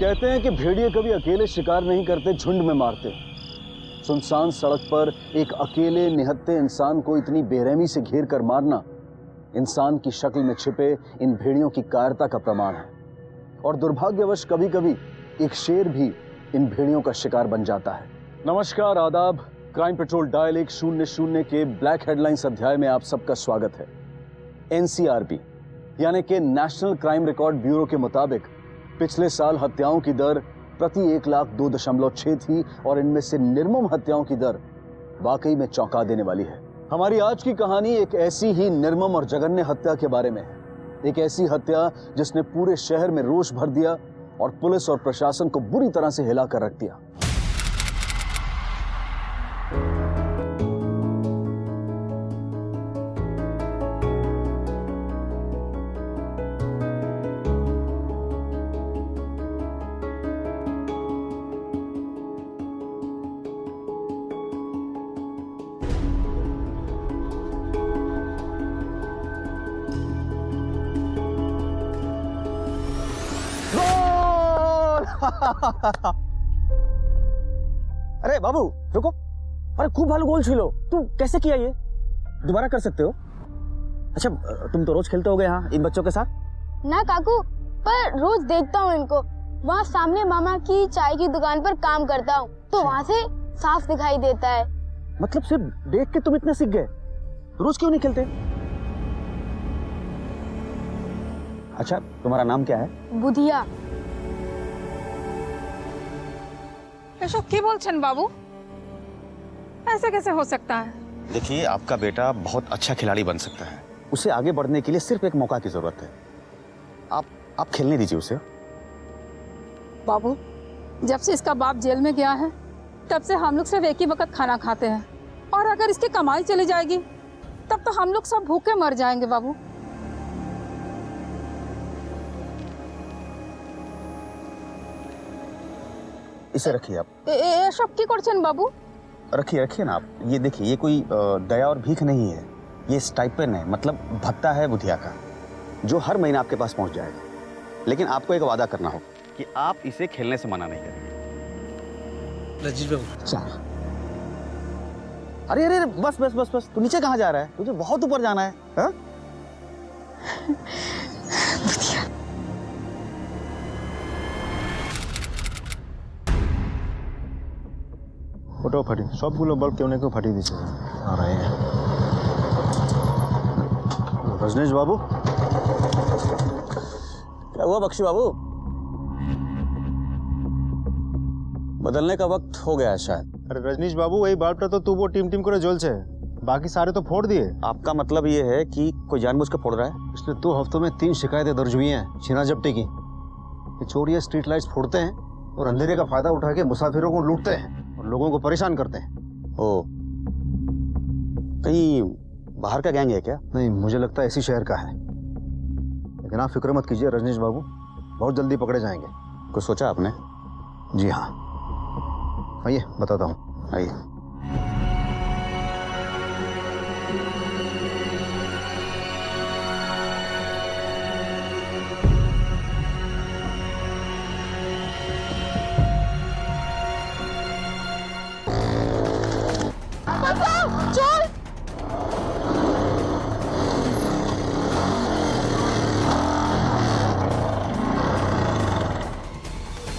कहते हैं कि भेड़िए कभी अकेले शिकार नहीं करते, झुंड में मारते। सुनसान सड़क पर एक अकेले निहत्थे इंसान को इतनी बेरहमी से घेर कर मारना इंसान की शक्ल में छिपे इन भेड़ियों की कायरता का प्रमाण है। और दुर्भाग्यवश कभी कभी एक शेर भी इन भेड़ियों का शिकार बन जाता है। नमस्कार, आदाब। क्राइम पेट्रोल डायल 100 के ब्लैक हेडलाइंस अध्याय में आप सबका स्वागत है। एनसीआरबी यानी कि नेशनल क्राइम रिकॉर्ड ब्यूरो के मुताबिक पिछले साल हत्याओं की दर प्रति 1,02.6 थी और इनमें से निर्मम हत्याओं की दर वाकई में चौंका देने वाली है। हमारी आज की कहानी एक ऐसी ही निर्मम और जघन्य हत्या के बारे में है। एक ऐसी हत्या जिसने पूरे शहर में रोष भर दिया और पुलिस और प्रशासन को बुरी तरह से हिला कर रख दिया। अरे बाबू रुको, अरे खूब भालो गोल छिलो। तू कैसे किया ये? दोबारा कर सकते हो? अच्छा तुम तो रोज खेलते होगे यहाँ इन बच्चों के साथ? ना काकू, पर रोज देखता हूँ इनको। वहाँ सामने मामा की चाय की दुकान पर काम करता हूँ तो वहाँ से साफ दिखाई देता है। मतलब सिर्फ देख के तुम इतने सीख गए? रोज क्यों नहीं खेलते? अच्छा तुम्हारा नाम क्या है? बुधिया। एसो की बोलछन बाबू, ऐसे कैसे हो सकता है? देखिए, आपका बेटा बहुत अच्छा खिलाड़ी बन सकता है। उसे आगे बढ़ने के लिए सिर्फ एक मौका की जरूरत है। आप खेलने दीजिए उसे। बाबू, जब से इसका बाप जेल में गया है तब से हम लोग सिर्फ एक ही वक्त खाना खाते हैं, और अगर इसकी कमाई चली जाएगी तब तो हम लोग सब भूखे मर जाएंगे। बाबू इसे रखिए आप। ये सब की करछन बाबू? रखिए रखिए ना आप। ये देखिए, ये कोई दया और भीख नहीं है, ये स्टाइपेंड है, मतलब भत्ता है बुधिया का, जो हर महीने आपके पास पहुंच जाएगा। लेकिन आपको एक वादा करना होगा कि आप इसे खेलने से मना नहीं करेंगे। रजीश बाबू। अच्छा। अरे अरे बस बस बस बस, तू नीचे कहाँ जा रहा है? तुझे बहुत ऊपर जाना है। हा? ফটো ফাটি সবগুলো বাল্ব কেউ না কেউ ফাটিয়ে দিয়েছে। আর रजनीश बाबू, क्या हुआ बख्शी बाबू? बदलने का वक्त हो गया है शायद। अरे रजनीश बाबू, वही बाल्बটা तो तू वो टीम टीम করে জ্বলছে, बाकी सारे तो फोड़ दिए। आपका मतलब ये है कि कोई जानबूझ के फोड़ रहा है? पिछले 2 हफ्तों में 3 शिकायतें दर्ज हुई हैं छीना झपटी की। ये चोरियां स्ट्रीट लाइट्स फोड़ते हैं और अंधेरे का फायदा उठा के मुसाफिरों को लूटते हैं और लोगों को परेशान करते हैं। ओ, कहीं बाहर का गैंग है क्या? नहीं, मुझे लगता है इसी शहर का है, लेकिन आप फिक्र मत कीजिए रजनीश बाबू, बहुत जल्दी पकड़े जाएंगे। कुछ सोचा आपने? जी हाँ, आइए बताता हूँ। आइए।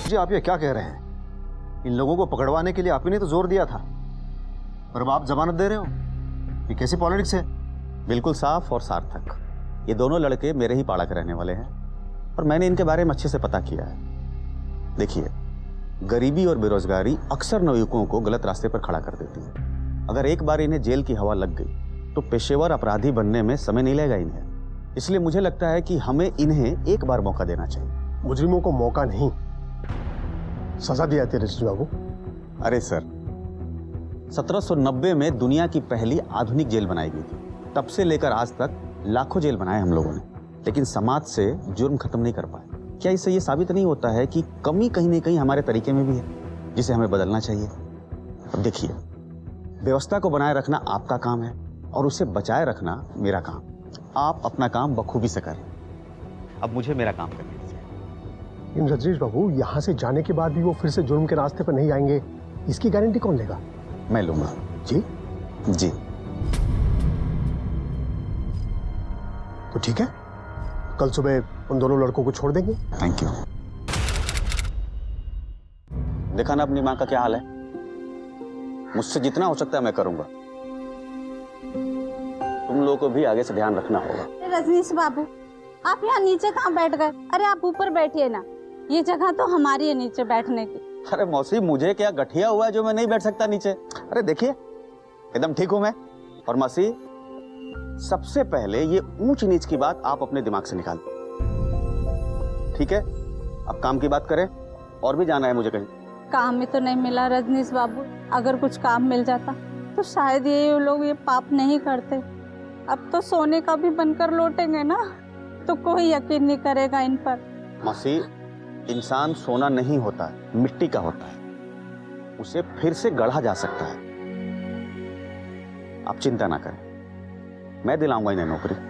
जी आप ये क्या कह रहे हैं? इन लोगों को पकड़वाने के लिए आप ही ने तो जोर दिया था, और अब आप जमानत दे रहे हो? ये कैसी पॉलिटिक्स है? बिल्कुल साफ और सार्थक। ये दोनों लड़के मेरे ही पाड़ा के रहने वाले हैं और मैंने इनके बारे में अच्छे से पता किया है। देखिए, गरीबी और बेरोजगारी अक्सर नवयुवकों को गलत रास्ते पर खड़ा कर देती है। अगर एक बार इन्हें जेल की हवा लग गई तो पेशेवर अपराधी बनने में समय नहीं लगेगा इन्हें। इसलिए मुझे लगता है कि हमें इन्हें एक बार मौका देना चाहिए। मुजरिमों को मौका नहीं, सजा दी जाती है रजनीश बाबू। अरे सर, 1790 में दुनिया की पहली आधुनिक जेल बनाई गई थी। तब से लेकर आज तक लाखों जेल बनाए हम लोगों ने, लेकिन समाज से जुर्म खत्म नहीं कर पाए। क्या इससे ये साबित नहीं होता है कि कमी कहीं ना कहीं हमारे तरीके में भी है, जिसे हमें बदलना चाहिए? अब देखिए, व्यवस्था को बनाए रखना आपका काम है और उसे बचाए रखना मेरा काम। आप अपना काम बखूबी से करें। अब मुझे मेरा काम करने दीजिए। इन रजनीश बाबू यहाँ से जाने के बाद भी वो फिर से जुर्म के रास्ते पर नहीं आएंगे, इसकी गारंटी कौन लेगा? मैं लूंगा। जी जी। तो ठीक है, कल सुबह उन दोनों लड़कों को छोड़ देंगे। Thank you. देखा ना अपनी माँ का क्या हाल है। मुझसे जितना हो सकता है मैं करूंगा। तुम लोगों को भी आगे से ध्यान रखना होगा। रजनीश बाबू, आप यहाँ नीचे कहाँ बैठ गए? अरे आप ऊपर बैठिए ना, ये जगह तो हमारी है नीचे बैठने की। अरे मौसी, मुझे क्या गठिया हुआ है जो मैं नहीं बैठ सकता नीचे? अरे देखिए, एकदम ठीक हूं मैं। और मौसी, सबसे पहले ये ऊंच नीच की बात आप अपने दिमाग से निकाल। ठीक है, अब काम की बात करें। और भी जाना है मुझे कहीं। काम में तो नहीं मिला रजनीश बाबू, अगर कुछ काम मिल जाता तो शायद ये लोग ये पाप नहीं करते। अब तो सोने का भी बनकर लौटेंगे ना, तो कोई यकीन नहीं करेगा इन पर। मौसी, इंसान सोना नहीं होता है, मिट्टी का होता है। उसे फिर से गढ़ा जा सकता है। आप चिंता ना करें, मैं दिलाऊंगा इन्हें नौकरी।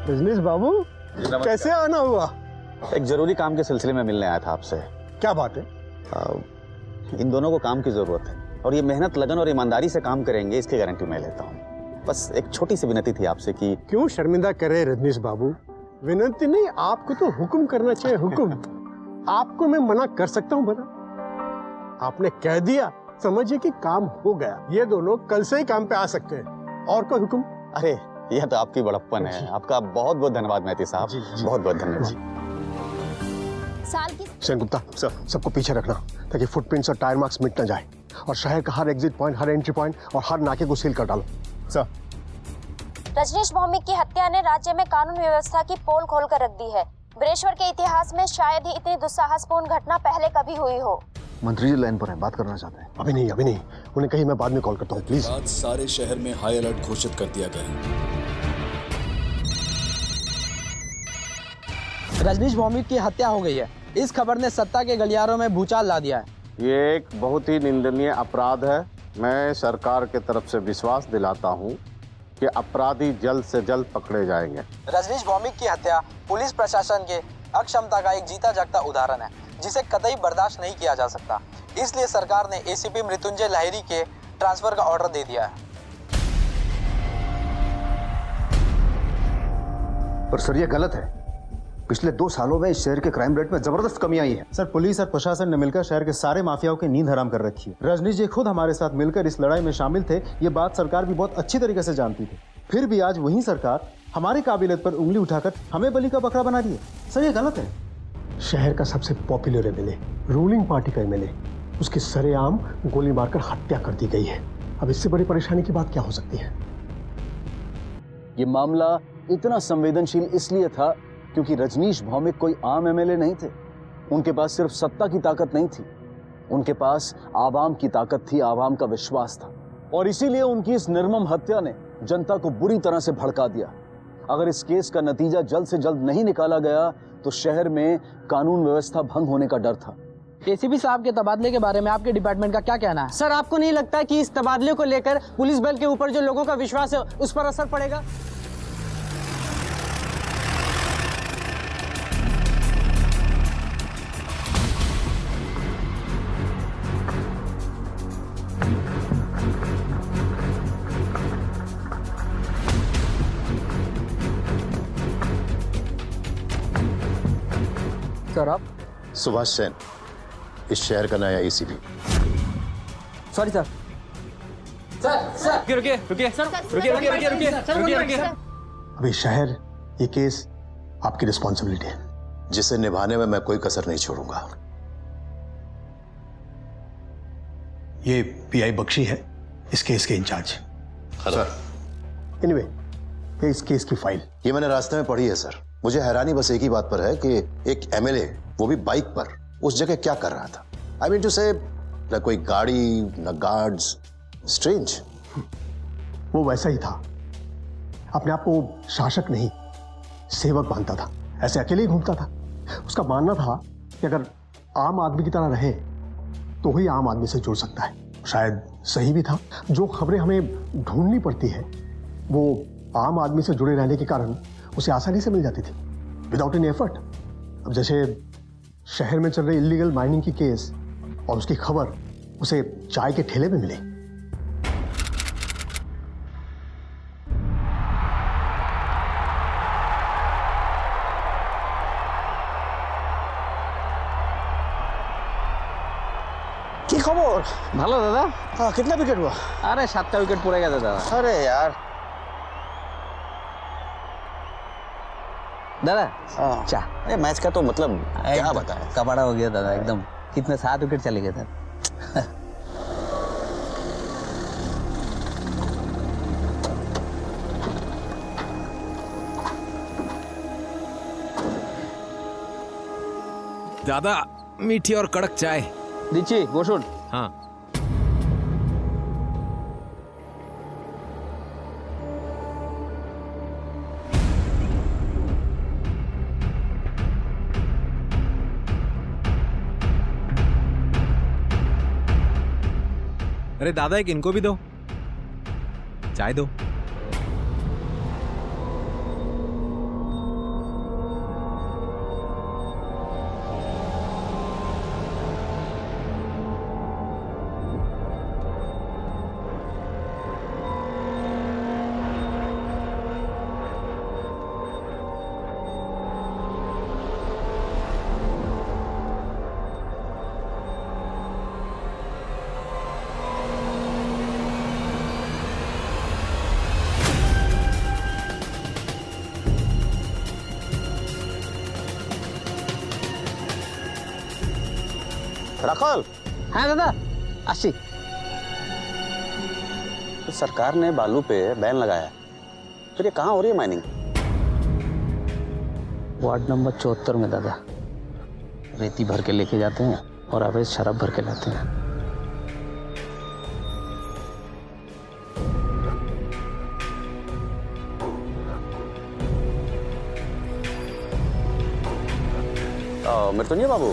रजनीश बाबू, कैसे आना हुआ? एक जरूरी काम के सिलसिले में मिलने आया था आपसे। क्या बात है? इन दोनों को काम की जरूरत है और ये मेहनत, लगन और ईमानदारी से काम करेंगे, इसकी गारंटी मैं लेता हूँ। बस एक छोटी सी विनती थी आपसे कि क्यों शर्मिंदा करे रजनीश बाबू? विनती नहीं, आपको तो हुक्म करना चाहिए। हुक्म आपको मैं मना कर सकता हूँ? बता, आपने कह दिया, समझिए कि काम हो गया। ये दोनों कल से ही काम पे आ सकते हैं। और कोई हुक्म? अरे यह तो आपकी बड़प्पन है। आपका बहुत बहुत धन्यवाद मेहती साहब, बहुत बहुत धन्यवाद। साल की सेन गुप्ता, सर, सबको पीछे रखना ताकि फुटप्रिंट्स और टायर मार्क्स मिट ना जाए। और शहर का हर एग्जिट पॉइंट, हर एंट्री पॉइंट और हर नाके को सील कर डालो। सर। रजनीश भौमिक की हत्या ने राज्य में कानून व्यवस्था की पोल खोल कर रख दी है। बृहस्पति के इतिहास में शायद ही इतनी दुस्साहसपूर्ण घटना पहले कभी हुई हो। मंत्री जी लाइन पर हैं, बात करना चाहते हैं। अभी नहीं, उन्हें कहीं मैं बाद में कॉल करता हूँ, प्लीज। आज सारे शहर में हाई अलर्ट घोषित कर दिया गया है। रजनीश भौमिक की हत्या हो गई है। इस खबर ने सत्ता के गलियारों में भूचाल ला दिया है। ये एक बहुत ही निंदनीय अपराध है। मैं सरकार के तरफ से विश्वास दिलाता हूँ कि अपराधी जल्द से जल्द पकड़े जाएंगे। रजनीश भौमिक की हत्या पुलिस प्रशासन के अक्षमता का एक जीता जागता उदाहरण है, जिसे कतई बर्दाश्त नहीं किया जा सकता। इसलिए सरकार ने एसीपी मृत्युंजय लाहिरी के ट्रांसफर का ऑर्डर दे दिया है। पर सर, ये गलत है। पिछले 2 सालों में इस शहर के क्राइम रेट में जबरदस्त कमी आई है। सर, पुलिस और प्रशासन ने मिलकर शहर के सारे माफियाओं की नींद हराम कर रखी है। रजनीश जी खुद हमारे साथ मिलकर इस लड़ाई में शामिल थे। ये बात सरकार भी बहुत अच्छी तरीके से जानती थी। फिर भी आज वही सरकार हमारी काबिलियत पर उंगली उठाकर हमें बलि का बकरा बना रही है। सर, ये गलत है। शहर का सबसे पॉपुलर एमएलए, रूलिंग पार्टी का एमएलए, उसकी सरेआम गोली मारकर हत्या कर दी गई है। अब इससे बड़ी परेशानी की बात क्या हो सकती है? ये मामला इतना संवेदनशील इसलिए था क्योंकि रजनीश भौमिक कोई आम एमएलए नहीं थे। उनके पास सिर्फ सत्ता की ताकत नहीं थी, उनके पास आवाम की ताकत थी, आवाम का विश्वास था। और इसीलिए उनकी इस निर्मम हत्या ने जनता को बुरी तरह से भड़का दिया। अगर इस केस का नतीजा जल्द से जल्द नहीं निकाला गया तो शहर में कानून व्यवस्था भंग होने का डर था। एसीपी साहब के तबादले के बारे में आपके डिपार्टमेंट का क्या कहना है? सर, आपको नहीं लगता कि इस तबादले को लेकर पुलिस बल के ऊपर जो लोगों का विश्वास है उस पर असर पड़ेगा? सर, आप? सुभाष सेन, इस शहर का नया एसीपी। Sorry sir. सर, रुकिए सर। अभी शहर, ये केस आपकी रिस्पॉन्सिबिलिटी है, जिसे निभाने में मैं कोई कसर नहीं छोड़ूंगा। ये पीआई बख्शी है, इस केस के इंचार्ज। सर, एनीवे, ये इस केस की फाइल। ये मैंने रास्ते में पढ़ी है सर। मुझे हैरानी बस एक ही बात पर है कि एक एमएलए, वो भी बाइक पर, उस जगह क्या कर रहा था। आई मीन टू से, न कोई गाड़ी, न गार्ड्स। स्ट्रेंज। वो वैसा ही था, अपने आप को शासक नहीं सेवक मानता था, ऐसे अकेले ही घूमता था। उसका मानना था कि अगर आम आदमी की तरह रहे तो ही आम आदमी से जुड़ सकता है। शायद सही भी था। जो खबरें हमें ढूंढनी पड़ती है वो आम आदमी से जुड़े रहने के कारण उसे आसानी से मिल जाती थी, विदाउट एनी एफर्ट। अब जैसे शहर में चल रही इलीगल माइनिंग की केस और उसकी खबर उसे चाय के ठेले पे मिली। কি খবর? ভালো দাদা। कितना विकेट हुआ? अरे 7টা উইকেট পড়ে গেছে দাদা। अरे यार दादा चा अरे मैच का तो मतलब क्या बताएं, कबाड़ा हो गया दादा एकदम। कितने 7 विकेट चले गए थे। दादा मीठी और कड़क चाय দিচ্ছি বসুন। हाँ अरे दादा एक इनको भी दो, चाय दो। राखल। हाँ दादा आशी। तो सरकार ने बालू पे बैन लगाया, फिर ये कहाँ हो रही है माइनिंग? वार्ड नंबर 74 में दादा रेती भर के लेके जाते हैं और अवैध शराब भर के लाते हैं। मृत्युंजय बाबू,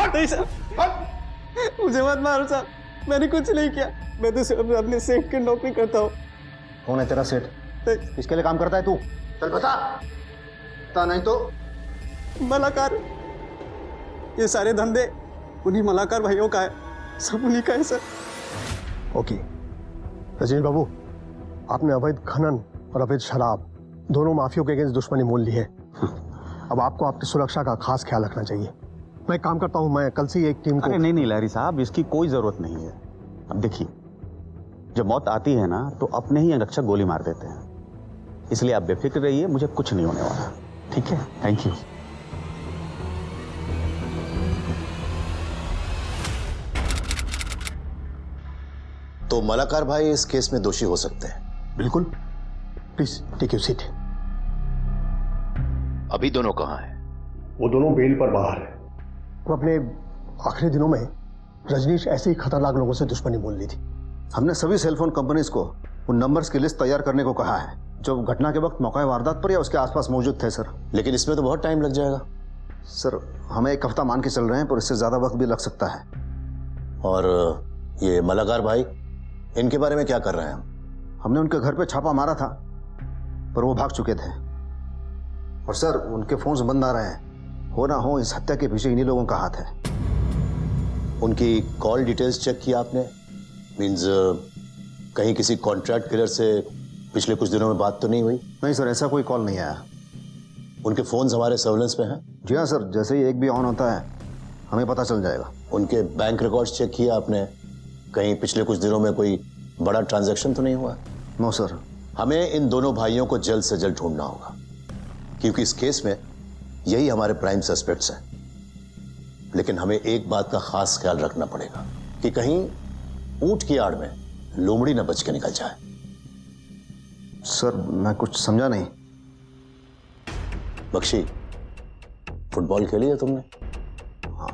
नहीं सर, मुझे मत मारो सर, मैंने कुछ नहीं किया। मैं तो सिर्फ अपने सेठ की नौकरी करता हूँ। कौन है तेरा सेठ? किसके लिए काम करता है तू? चल बता, बता नहीं तो। मलाकार, ये सारे धंधे उन्हीं मलाकार भाइयों का है, सब उन्हीं का है सर। ओके रजनीश बाबू, आपने अवैध खनन और अवैध शराब दोनों माफियों के अगेंस्ट दुश्मनी मोल ली है। अब आपको आपकी सुरक्षा का खास ख्याल रखना चाहिए। मैं काम करता हूं, मैं कल से एक टीम को। अरे नहीं लहरी साहब, इसकी कोई जरूरत नहीं है। अब देखिए, जब मौत आती है ना तो अपने ही अंगरक्षक गोली मार देते हैं, इसलिए आप बेफिक्र रहिए, मुझे कुछ नहीं होने वाला। ठीक है, थैंक यू। तो मलाकार भाई इस केस में दोषी हो सकते हैं? बिल्कुल, प्लीज टेक योर सीट। अभी दोनों कहाँ हैं? वो दोनों बेल पर बाहर है। वो अपने आखिरी दिनों में रजनीश ऐसे ही खतरनाक लोगों से दुश्मनी मोल ली थी। हमने सभी सेलफोन कंपनीज को उन नंबर्स की लिस्ट तैयार करने को कहा है जो घटना के वक्त मौका वारदात पर या उसके आसपास मौजूद थे सर। लेकिन इसमें तो बहुत टाइम लग जाएगा सर। हमें 1 हफ्ता मान के चल रहे हैं, पर इससे ज्यादा वक्त भी लग सकता है। और ये मलाकार भाई, इनके बारे में क्या कर रहे हैं हम? हमने उनके घर पे छापा मारा था, पर वो भाग चुके थे। और सर, उनके फोन्स बंद आ रहे हैं। हो ना हो इस हत्या के पीछे इन्हीं लोगों का हाथ है। उनकी कॉल डिटेल्स चेक किया आपने? मींस कहीं किसी कॉन्ट्रैक्ट किलर से पिछले कुछ दिनों में बात तो नहीं हुई? नहीं सर, ऐसा कोई कॉल नहीं आया। उनके फोन्स हमारे सर्विलेंस पे हैं? जी हाँ सर, जैसे ही एक भी ऑन होता है हमें पता चल जाएगा। उनके बैंक रिकॉर्ड्स चेक किया आपने? कहीं पिछले कुछ दिनों में कोई बड़ा ट्रांजैक्शन तो नहीं हुआ? No sir. हमें इन दोनों भाइयों को जल्द से जल्द ढूंढना होगा। क्योंकि इस केस में यही हमारे प्राइम सस्पेक्ट्स हैं। लेकिन हमें एक बात का खास ख्याल रखना पड़ेगा कि कहीं ऊंट की आड़ में लोमड़ी न बच के निकल जाए। सर मैं कुछ समझा नहीं। बख्शी, फुटबॉल खेली है तुमने?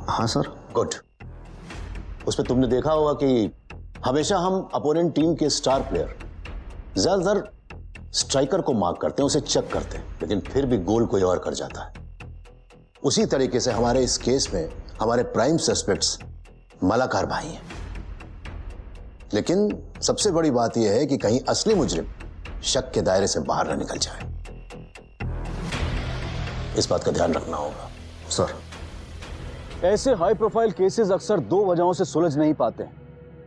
हाँ सर। गुड। उसमें तुमने देखा होगा कि हमेशा हम अपोनेंट टीम के स्टार प्लेयर ज्यादातर स्ट्राइकर को मार्क करते हैं, उसे चेक करते हैं, लेकिन फिर भी गोल कोई और कर जाता है। उसी तरीके से हमारे इस केस में हमारे प्राइम सस्पेक्ट्स मलाकार भाई हैं। लेकिन सबसे बड़ी बात यह है कि कहीं असली मुजरिम शक के दायरे से बाहर न निकल जाए। इस बात का ध्यान रखना होगा। सर, ऐसे हाई प्रोफाइल केसेस अक्सर दो वजहों से सुलझ नहीं पाते।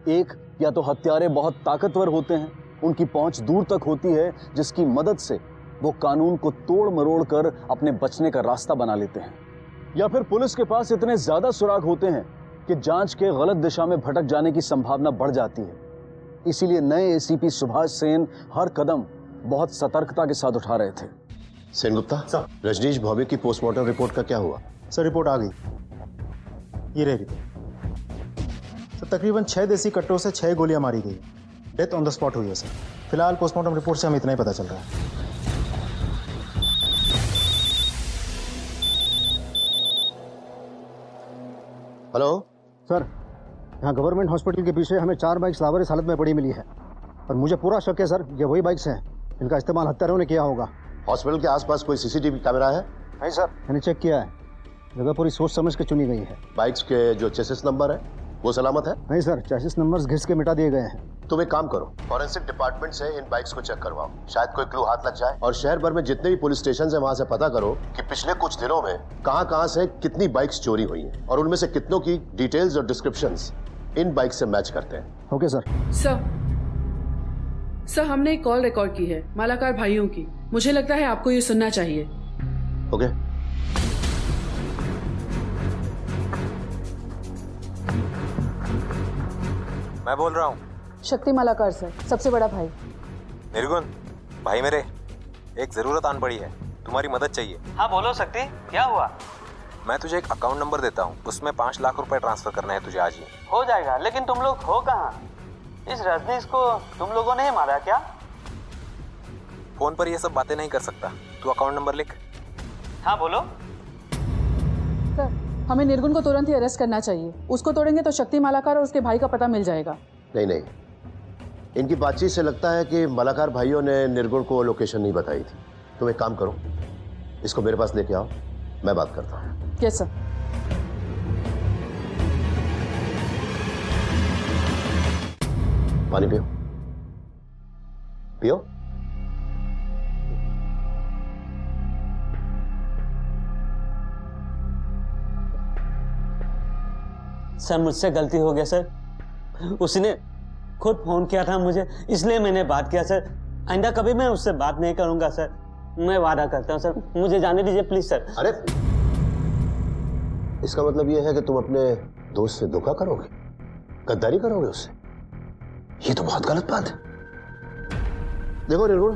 एक, या तो हत्यारे बहुत ताकतवर होते हैं, उनकी पहुंच दूर तक होती है, जिसकी मदद से वो कानून को तोड़ मरोड़ कर अपने बचने का रास्ता बना लेते हैं, या फिर पुलिस के पास इतने ज्यादा सुराग होते हैं कि जांच के गलत दिशा में भटक जाने की संभावना बढ़ जाती है। इसीलिए नए एसीपी सुभाष सेन हर कदम बहुत सतर्कता के साथ उठा रहे थे। सेन गुप्ता, रजनीश भौमिक की पोस्टमार्टम रिपोर्ट का क्या हुआ? सर रिपोर्ट आ गई, ये रही रिपोर्ट। सर तकरीबन 6 देसी कट्टों से 6 गोलियां मारी गई। डेथ ऑन द स्पॉट हुई है सर। फिलहाल पोस्टमार्टम रिपोर्ट से हमें इतना ही पता चल रहा है। हेलो सर, यहाँ गवर्नमेंट हॉस्पिटल के पीछे हमें 4 बाइक्स लावारिस हालत में पड़ी मिली है और मुझे पूरा शक है सर ये वही बाइक्स हैं। इनका इस्तेमाल हत्यारों ने किया होगा। हॉस्पिटल के आसपास कोई सीसीटीवी कैमरा है? नहीं सर, मैंने चेक किया है। जगह पूरी सोच समझ के चुनी गई है। बाइक्स के जो चेसिस नंबर है वो सलामत है? नहीं सर, चेसिस नंबर्स घिस के मिटा दिए गए हैं। तुम एक काम करो, फॉरेंसिक डिपार्टमेंट से इन बाइक्स को चेक करवाओ, शायद कोई क्लू हाथ लग जाए। और शहर भर में जितने भी पुलिस स्टेशन है वहां से पता करो कि पिछले कुछ दिनों में कहां से कितनी बाइक्स चोरी हुई हैं और उनमें से कितनों की डिटेल्स और डिस्क्रिप्शंस इन बाइक से मैच करते हैं। Okay sir. सर हमने एक कॉल रिकॉर्ड की है मालाकार भाइयों की। मुझे लगता है आपको ये सुनना चाहिए। ओके। मैं बोल रहा हूँ। शक्ति मालाकार सर, सबसे बड़ा भाई। निर्गुण भाई मेरे, एक जरूरत आन पड़ी है, तुम्हारी मदद चाहिए। हाँ बोलो शक्ति, क्या हुआ? मैं तुझे एक अकाउंट नंबर देता हूँ, उसमें 5 लाख रुपए ट्रांसफर करना है तुझे आज ही। हो जाएगा, लेकिन तुम लोग हो कहाँ? इस रजनीश को तुम लोगों ने मारा क्या? फोन पर ये सब बातें नहीं कर सकता, तू अकाउंट नंबर लिख। हाँ बोलो। सर हमें निर्गुण को तुरंत ही अरेस्ट करना चाहिए। उसको तोड़ेंगे तो शक्ति मालाकार और उसके भाई का पता मिल जाएगा। नहीं, इनकी बातचीत से लगता है कि मालाकार भाइयों ने निर्गुण को लोकेशन नहीं बताई थी। तुम एक काम करो, इसको मेरे पास लेके आओ, मैं बात करता हूँ। Yes sir. पानी पियो, पियो। सर मुझसे गलती हो गया सर। उसने खुद फोन किया था मुझे, इसलिए मैंने बात किया सर। आइंदा कभी मैं उससे बात नहीं करूंगा सर, मैं वादा करता हूँ सर। मुझे जाने दीजिए प्लीज सर। अरे इसका मतलब यह है कि तुम अपने दोस्त से धोखा करोगे, गद्दारी करोगे उससे? ये तो बहुत गलत बात है। देखो निर्गुण,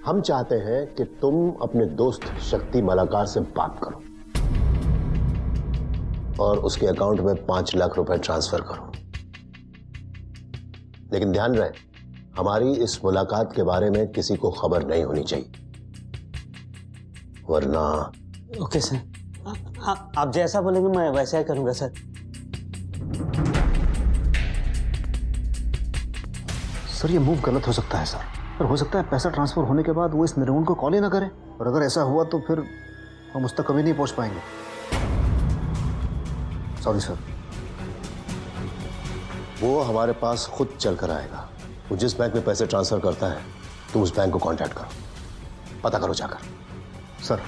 हम चाहते हैं कि तुम अपने दोस्त शक्ति मालाकार से बात करो और उसके अकाउंट में 5 लाख रुपए ट्रांसफर करो। लेकिन ध्यान रहे, हमारी इस मुलाकात के बारे में किसी को खबर नहीं होनी चाहिए, वरना। ओके सर, आप जैसा बोलेंगे मैं वैसा ही करूंगा सर। सर ये मूव गलत हो सकता है सर, और हो सकता है पैसा ट्रांसफर होने के बाद वो इस निर्गुण को कॉल ही ना करे, और अगर ऐसा हुआ तो फिर हम उस तक कभी नहीं पहुंच पाएंगे। Sorry sir. वो हमारे पास खुद चल कर आएगा। वो जिस बैंक में पैसे ट्रांसफर करता है, तुम उस बैंक को कांटेक्ट करो, पता करो जाकर। सर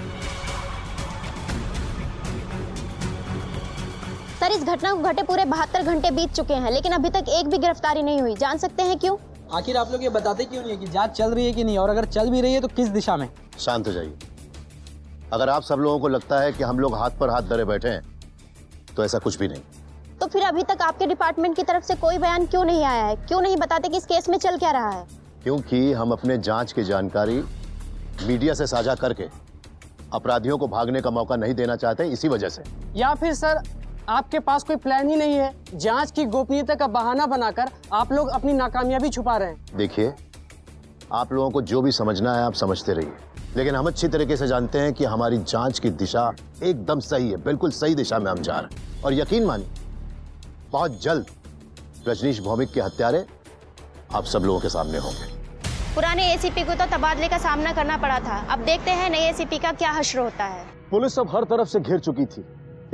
सर इस घटना को घटे पूरे 72 घंटे बीत चुके हैं, लेकिन अभी तक एक भी गिरफ्तारी नहीं हुई। जान सकते हैं क्यों? आखिर आप लोग ये बताते क्यों नहीं है कि जांच चल रही है कि नहीं, और अगर चल भी रही है तो किस दिशा में? शांत हो जाइए। अगर आप सब लोगों को लगता है कि हम लोग हाथ पर हाथ धरे बैठे हैं तो ऐसा कुछ भी नहीं। तो फिर अभी तक आपके डिपार्टमेंट की तरफ से कोई बयान क्यों नहीं आया है? क्यों नहीं बताते कि इस केस में चल क्या रहा है? क्योंकि हम अपने जांच की जानकारी मीडिया से साझा करके अपराधियों को भागने का मौका नहीं देना चाहते इसी वजह से। या फिर सर आपके पास कोई प्लान ही नहीं है, जांच की गोपनीयता का बहाना बनाकर आप लोग अपनी नाकामयाबी छुपा रहे हैं। देखिए, आप लोगों को जो भी समझना है आप समझते रहिए, लेकिन हम अच्छी तरीके से जानते हैं कि हमारी जांच की दिशा एकदम सही है, बिल्कुल सही दिशा में हम जा रहे हैं। और यकीन मानिए, बहुत जल्द रजनीश भौमिक के हत्यारे आप सब लोगों के सामने होंगे। पुराने एसीपी को तो तबादले का सामना करना पड़ा था, अब देखते हैं नए एसीपी का क्या हश्र होता है। पुलिस अब हर तरफ से घिर चुकी थी,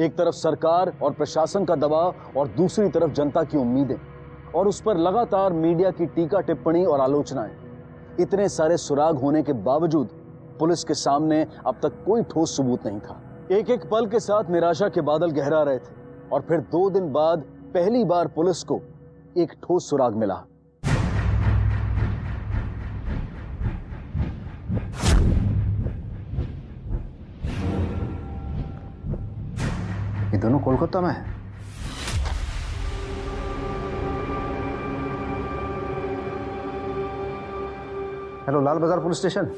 एक तरफ सरकार और प्रशासन का दबाव और दूसरी तरफ जनता की उम्मीदें, और उस पर लगातार मीडिया की टीका टिप्पणी और आलोचनाएं। इतने सारे सुराग होने के बावजूद पुलिस के सामने अब तक कोई ठोस सबूत नहीं था। एक एक पल के साथ निराशा के बादल गहरा रहे थे, और फिर 2 दिन बाद पहली बार पुलिस को एक ठोस सुराग मिला। ये दोनों कोलकाता में हैं। हेलो, लाल बाजार पुलिस स्टेशन।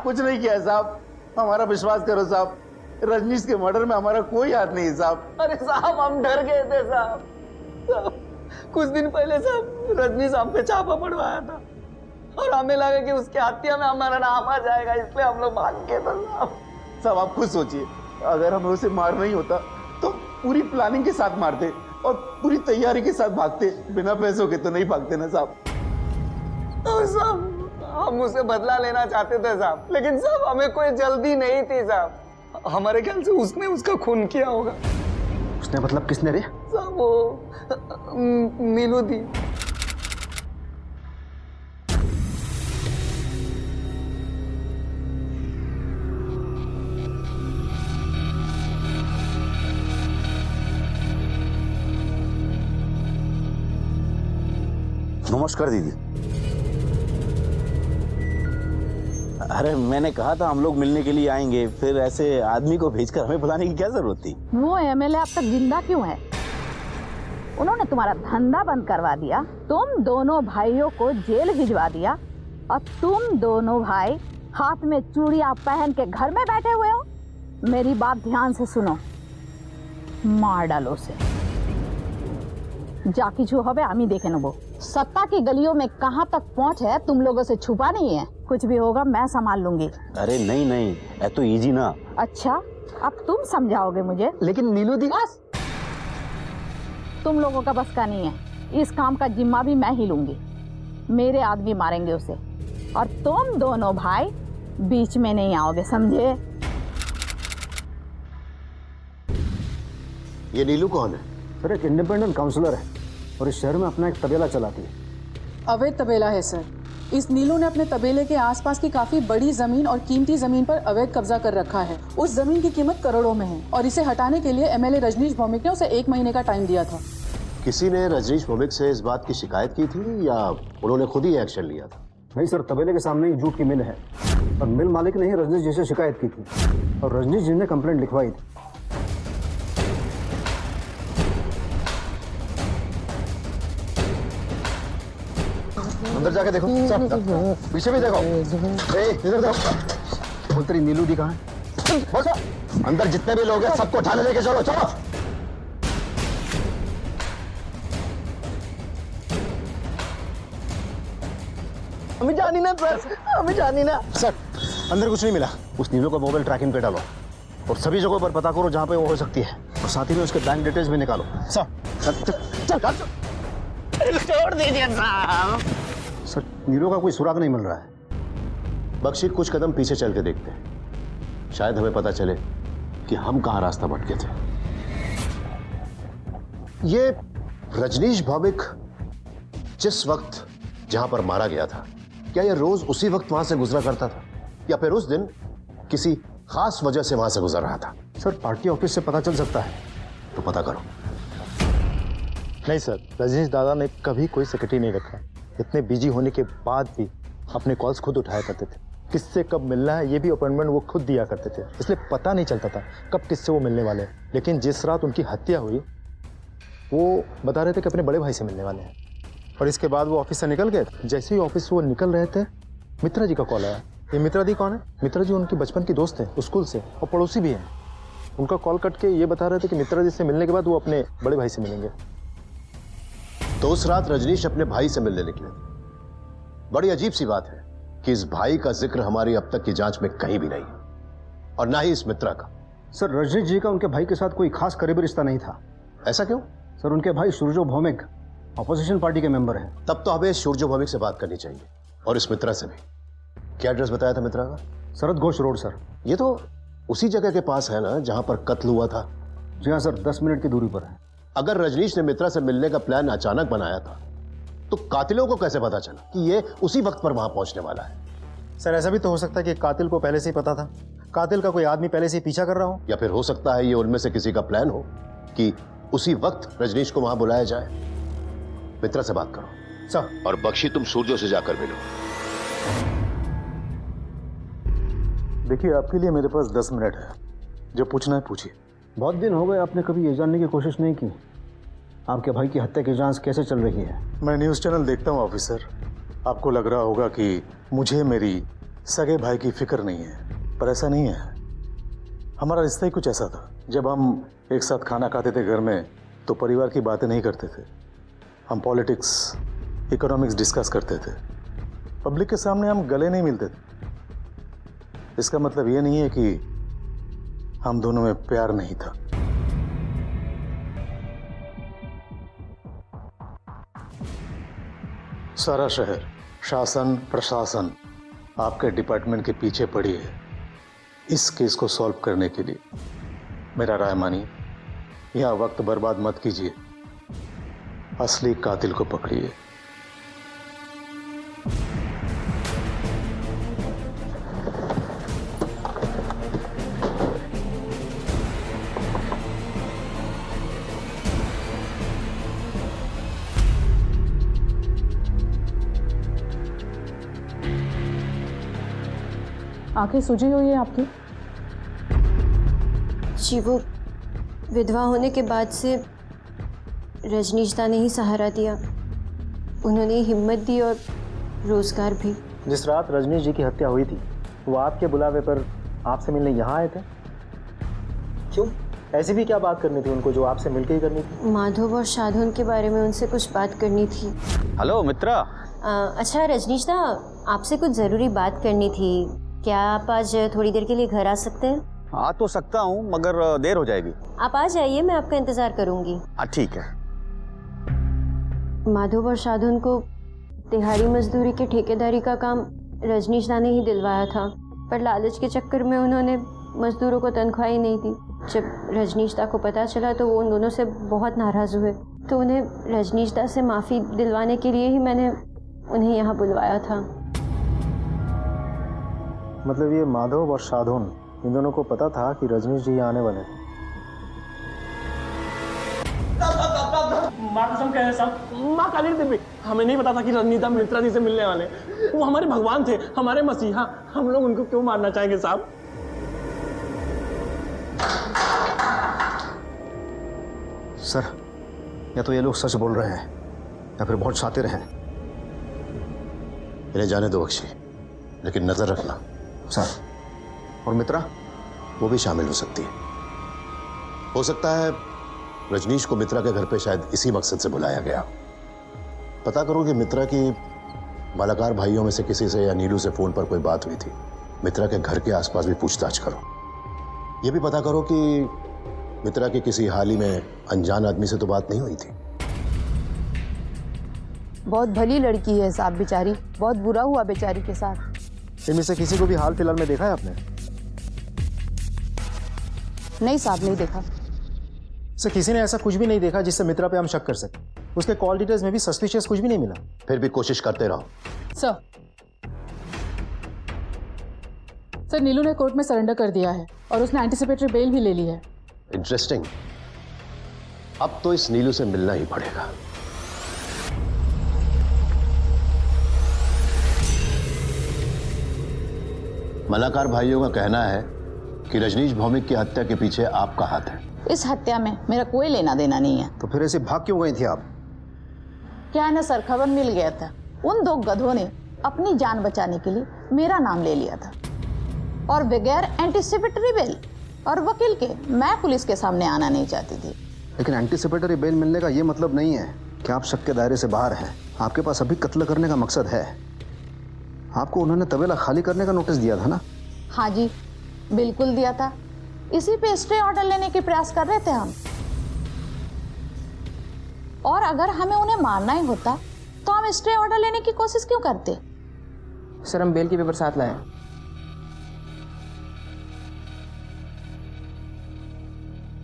कुछ नहीं किया साहब, हमारा विश्वास करो साहब, रजनीश के मर्डर में हमारा कोई हाथ नहीं है साहब। अरे साहब हम डर गए थे साहब, कुछ दिन पहले साहब रजनीश हम पे छापा पड़वाया था और हमें लगा कि उसके हत्या में हमारा नाम आ जाएगा, इसलिए हम लोग भाग गए थे साहब। साहब आप खुद सोचिए, अगर हमें उसे मार नहीं होता तो पूरी प्लानिंग के साथ मारते और पूरी तैयारी के साथ भागते, बिना पैसों के तो नहीं भागते ना साहब। तो साहब हम उसे बदला लेना चाहते थे साहब, लेकिन साहब हमें कोई जल्दी नहीं थी साहब। हमारे ख्याल से उसने उसका खून किया होगा। उसने मतलब किसने रे? साहब वो नीलू दी। नमस्कार दीदी। अरे मैंने कहा था हम लोग मिलने के लिए आएंगे, फिर ऐसे आदमी को भेजकर हमें बुलाने की क्या जरूरत थी? वो एमएलए अब तक जिंदा क्यों है? उन्होंने तुम्हारा धंधा बंद करवा दिया, तुम दोनों भाइयों को जेल भिजवा दिया, और तुम दोनों भाई हाथ में चूड़ियां पहन के घर में बैठे हुए हो। मेरी बात ध्यान से सुनो, मार डालो उसे। जा किछु होबे आमी देखे नेबो। सत्ता की गलियों में कहाँ तक पहुँच है तुम लोगों से छुपा नहीं है, कुछ भी होगा मैं संभाल लूंगी। अरे नहीं नहीं, ये तो इजी ना। अच्छा, अब तुम समझाओगे मुझे? लेकिन नीलू दी। बस, तुम लोगों का बस का नहीं है, इस काम का जिम्मा भी मैं ही लूंगी। मेरे आदमी मारेंगे उसे, और तुम दोनों भाई बीच में नहीं आओगे, समझे? ये नीलू कौन है? सर एक इंडिपेंडेंट काउंसलर है और इस शहर में अपना एक तबेला चलाती है। अवैध तबेला है सर। इस नीलू ने अपने तबेले के आसपास की काफी बड़ी जमीन और कीमती जमीन पर अवैध कब्जा कर रखा है। उस जमीन की कीमत करोड़ों में है, और इसे हटाने के लिए एमएलए रजनीश भौमिक ने उसे 1 महीने का टाइम दिया था। किसी ने रजनीश भौमिक से इस बात की शिकायत की थी या उन्होंने खुद ही एक्शन लिया था? नहीं सर, तबेले के सामने ही जूट की मिल है और मिल मालिक ने ही रजनीश जी से शिकायत की थी और रजनीश जी ने कंप्लेंट लिखवाई थी। अंदर जाके देखो, पीछे भी देखो। इधर देखो। बोल तेरी नीलू दी कहाँ है? अंदर जितने भी लोग हैं सबको थाने लेके चलो, चलो। हमें जानी ना सर, हमें जानी ना। सर अंदर कुछ नहीं मिला। उस नीलू का मोबाइल ट्रैकिंग पे डालो और सभी जगहों पर पता करो जहाँ पे वो हो सकती है, और साथ ही में उसके बैंक डिटेल्स भी निकालो। चल छोड़ दीजिए साहब। सर नीलू का कोई सुराग नहीं मिल रहा है। बख्शी कुछ कदम पीछे चल के देखते हैं, शायद हमें पता चले कि हम कहाँ रास्ता भटके थे। ये रजनीश भौमिक जिस वक्त जहां पर मारा गया था, क्या ये रोज उसी वक्त वहां से गुजरा करता था या फिर उस दिन किसी खास वजह से वहां से गुजर रहा था? सर पार्टी ऑफिस से पता चल सकता है। तो पता करो। नहीं सर, रजनीश दादा ने कभी कोई सेक्रेटरी नहीं रखा। इतने बिजी होने के बाद भी अपने कॉल्स खुद उठाया करते थे। किससे कब मिलना है ये भी अपॉइंटमेंट वो खुद दिया करते थे, इसलिए पता नहीं चलता था कब किससे वो मिलने वाले हैं। लेकिन जिस रात उनकी हत्या हुई वो बता रहे थे कि अपने बड़े भाई से मिलने वाले हैं, और इसके बाद वो ऑफिस से निकल गए। जैसे ही ऑफिस से वो निकल रहे थे मित्रा जी का कॉल आया। ये मित्रा दी कौन है? मित्रा जी उनकी बचपन की दोस्त है, स्कूल से, और पड़ोसी भी हैं। उनका कॉल कट के ये बता रहे थे कि मित्रा जी से मिलने के बाद वो अपने बड़े भाई से मिलेंगे। तो उस रात रजनीश अपने भाई से मिलने निकले। बड़ी अजीब सी बात है कि इस भाई का जिक्र हमारी अब तक की जांच में कहीं भी नहीं है, और ना ही इस मित्रा का। सर रजनीश जी का उनके भाई के साथ कोई खास करीबी रिश्ता नहीं था। ऐसा क्यों? सर उनके भाई सूरजो भौमिक अपोजिशन पार्टी के मेंबर हैं। तब तो हमें सूरजो भौमिक से बात करनी चाहिए, और इस मित्रा से भी। क्या एड्रेस बताया था मित्रा का? शरद घोष रोड सर। ये तो उसी जगह के पास है ना जहां पर कत्ल हुआ था? जी हाँ सर, 10 मिनट की दूरी पर है। अगर रजनीश ने मित्रा से मिलने का प्लान अचानक बनाया था तो कातिलों को कैसे पता चला कि ये उसी वक्त पर वहां पहुंचने वाला है? सर ऐसा भी तो हो सकता है कि कातिल को पहले से ही पता था, कातिल का कोई आदमी पहले से ही पीछा कर रहा हो। या फिर हो सकता है ये उनमें से किसी का प्लान हो कि उसी वक्त रजनीश को वहां बुलाया जाए। मित्रा से बात करो सर। और बख्शी तुम सूरजो से जाकर मिलो। देखिए आपके लिए मेरे पास 10 मिनट है, जो पूछना है पूछिए। बहुत दिन हो गए आपने कभी ये जानने की कोशिश नहीं की आपके भाई की हत्या की जांच कैसे चल रही है? मैं न्यूज़ चैनल देखता हूँ ऑफिसर। आपको लग रहा होगा कि मुझे मेरी सगे भाई की फिक्र नहीं है, पर ऐसा नहीं है। हमारा रिश्ता ही कुछ ऐसा था। जब हम एक साथ खाना खाते थे घर में तो परिवार की बातें नहीं करते थे, हम पॉलिटिक्स, इकोनॉमिक्स डिस्कस करते थे। पब्लिक के सामने हम गले नहीं मिलते थे। इसका मतलब ये नहीं है कि हम दोनों में प्यार नहीं था। सारा शहर, शासन, प्रशासन आपके डिपार्टमेंट के पीछे पड़ी है इस केस को सॉल्व करने के लिए। मेरा राय मानिए, यहां वक्त बर्बाद मत कीजिए, असली कातिल को पकड़िए। आंखें सूजी हुई है आपकी? जी, वो विधवा होने के बाद से रजनीश दा ने ही सहारा दिया। उन्होंने हिम्मत दी और रोजगार भी। जिस रात रजनीश जी की हत्या हुई थी वो आपके बुलावे पर आपसे मिलने यहाँ आए थे? क्यों? ऐसी भी क्या बात करनी थी उनको जो आपसे मिलकर ही करनी थी? माधव और शाधुन के बारे में उनसे कुछ बात करनी थी। हेलो मित्रा। अच्छा रजनीश दा, आपसे कुछ ज़रूरी बात करनी थी। क्या आप आज थोड़ी देर के लिए घर आ सकते हैं? आ तो सकता हूँ मगर देर हो जाएगी। आप आ जाइए, मैं आपका इंतजार करूंगी। ठीक है। माधव और शाधुन को दिहाड़ी मजदूरी के ठेकेदारी का काम रजनीश दा ने ही दिलवाया था, पर लालच के चक्कर में उन्होंने मजदूरों को तनख्वाह ही नहीं दी। जब रजनीश दा को पता चला तो वो उन दोनों से बहुत नाराज़ हुए, तो उन्हें रजनीश दा से माफ़ी दिलवाने के लिए ही मैंने उन्हें यहाँ बुलवाया था। मतलब ये माधव और शाधुन इन दोनों को पता था कि रजनीश जी आने वाले हैं? माँ कसम कह रहे साहब, माँ काली देवी, हमें नहीं पता था कि रजनीश दा मित्रा जी से मिलने वाले। वो हमारे भगवान थे, हमारे मसीहा। हम लोग उनको क्यों मारना चाहेंगे साहब? सर, या तो ये लोग सच बोल रहे हैं या फिर बहुत शातिर हैं। इन्हें जाने दो बख्शी, लेकिन नजर रखना। सर, और मित्रा? वो भी शामिल हो सकती है। हो सकता है रजनीश को मित्रा के घर पे शायद इसी मकसद से बुलाया गया। पता करो कि मित्रा की मालाकार भाइयों में से किसी से या नीलू से फोन पर कोई बात हुई थी। मित्रा के घर के आसपास भी पूछताछ करो। यह भी पता करो कि मित्रा की किसी हाल ही में अनजान आदमी से तो बात नहीं हुई थी। बहुत भली लड़की है साहब, बेचारी। बहुत बुरा हुआ बेचारी के साथ। इनमें से किसी को भी हाल फिलहाल में देखा है आपने? नहीं साहब, नहीं देखा। सर, किसी ने ऐसा कुछ भी नहीं देखा जिससे मित्रा पे हम शक कर सके। उसके कॉल डिटेल्स में भी सस्पिशियस कुछ भी नहीं मिला। फिर भी कोशिश करते रहो। सर, नीलू ने कोर्ट में सरेंडर कर दिया है और उसने एंटीसिपेटरी बेल भी ले ली है। इंटरेस्टिंग। अब तो इस नीलू से मिलना ही पड़ेगा। मलाकार भाइयों का कहना है कि रजनीश भौमिक की हत्या के पीछे आपका हाथ है। इस हत्या में मेरा कोई लेना देना नहीं है। तो फिर ऐसे भाग क्यों गई थी आप? क्या है ना सर, खबर मिल गया था, उन दो गधों ने अपनी जान बचाने के लिए मेरा नाम ले लिया था और बगैर एंटीसिपेटरी बेल और वकील के मैं पुलिस के सामने आना नहीं चाहती थी। लेकिन एंटीसिपेटरी बेल मिलने का ये मतलब नहीं है कि आप शक के दायरे से बाहर हैं। आपके पास अभी कत्ल करने का मकसद है। आपको उन्होंने तबेला खाली करने का नोटिस दिया था ना? हाँ जी, बिल्कुल दिया था। इसी पे स्टे ऑर्डर लेने के प्रयास कर रहे थे हम। और अगर हमें उन्हें मारना ही होता तो हम स्टे ऑर्डर लेने की कोशिश क्यों करते? सर हम बेल के पेपर साथ लाए।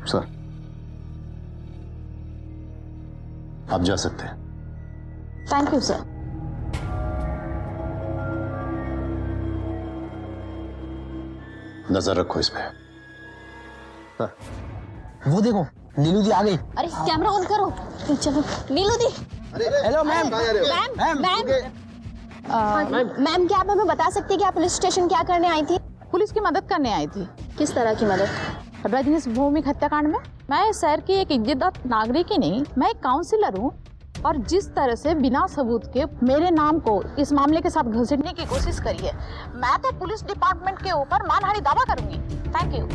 सर आप जा सकते हैं। Thank you sir. नजर रखो इस पे। वो देखो नीलू दी आ गई। अरे कैमरा ऑन करो। चलो नीलू दी। Hello ma'am. मैम क्या आप हमें बता सकती है कि आप पुलिस स्टेशन क्या करने आई थी? पुलिस की मदद करने आई थी। किस तरह की मदद? रजनीश भौमिक हत्याकांड में। मैं शहर की एक इज्जतदार नागरिक ही नहीं, मैं एक काउंसिलर हूँ और जिस तरह से बिना सबूत के मेरे नाम को इस मामले के साथ घसीटने की कोशिश करी है, मैं तो पुलिस डिपार्टमेंट के ऊपर मानहानि दावा करूंगी। Thank you.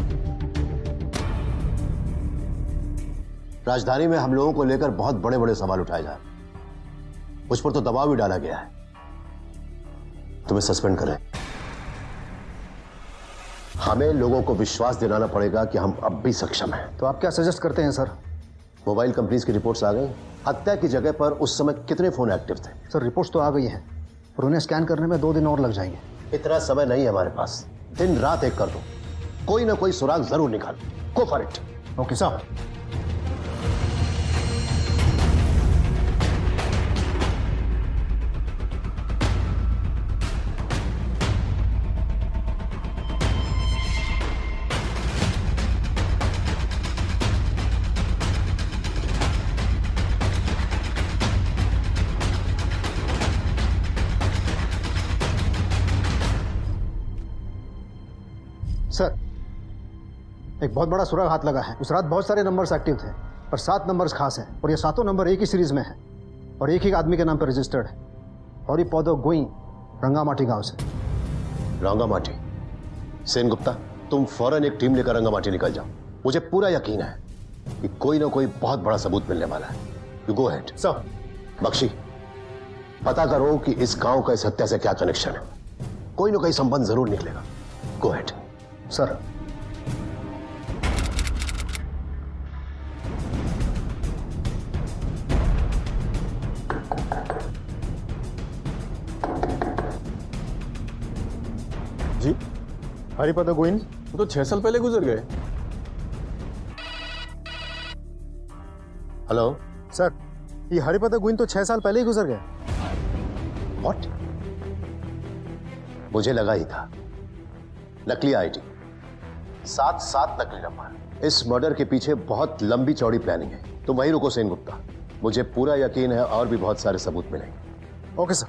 राजधानी में हम लोगों को लेकर बहुत बड़े बड़े सवाल उठाए जा रहे हैं। मुझ पर तो दबाव भी डाला गया है। तुम्हें सस्पेंड करें। हमें लोगों को विश्वास दिलाना पड़ेगा कि हम अब भी सक्षम हैं। तो आप क्या सजेस्ट करते हैं सर? मोबाइल कंपनीज की रिपोर्ट्स आ गई। हत्या की जगह पर उस समय कितने फोन एक्टिव थे? सर रिपोर्ट्स तो आ गई हैं और उन्हें स्कैन करने में 2 दिन और लग जाएंगे। इतना समय नहीं है हमारे पास। दिन रात एक कर दो, कोई ना कोई सुराग जरूर निकाल। Go for it. Okay sir. Sir एक बहुत बड़ा सुराग हाथ लगा है। उस रात बहुत सारे नंबर्स एक्टिव थे पर 7 नंबर्स खास हैं और ये 7 नंबर एक ही सीरीज में है और एक ही आदमी के नाम पर रजिस्टर्ड है। और ये पौधो गोई रंगामाटी गांव से। रंगामाटी? सेन गुप्ता तुम फौरन एक टीम लेकर रंगामाटी निकल जाओ। मुझे पूरा यकीन है कि कोई ना कोई बहुत बड़ा सबूत मिलने वाला है। You go ahead. Sir. Bakshi पता करो कि इस गांव का इस हत्या से क्या कनेक्शन है। कोई ना कोई संबंध जरूर निकलेगा। गो अहेड। सर। जी हरिपद गोइन तो 6 साल पहले गुजर गए। हेलो सर, ये हरिपद गोइन तो 6 साल पहले ही गुजर गए। व्हाट? मुझे लगा ही था। नकली आईडी, 7 नकली नंबर। इस मर्डर के पीछे बहुत लंबी चौड़ी प्लानिंग है। तुम वहीं रुको सेन गुप्ता, मुझे पूरा यकीन है और भी बहुत सारे सबूत मिलेंगे। Okay sir.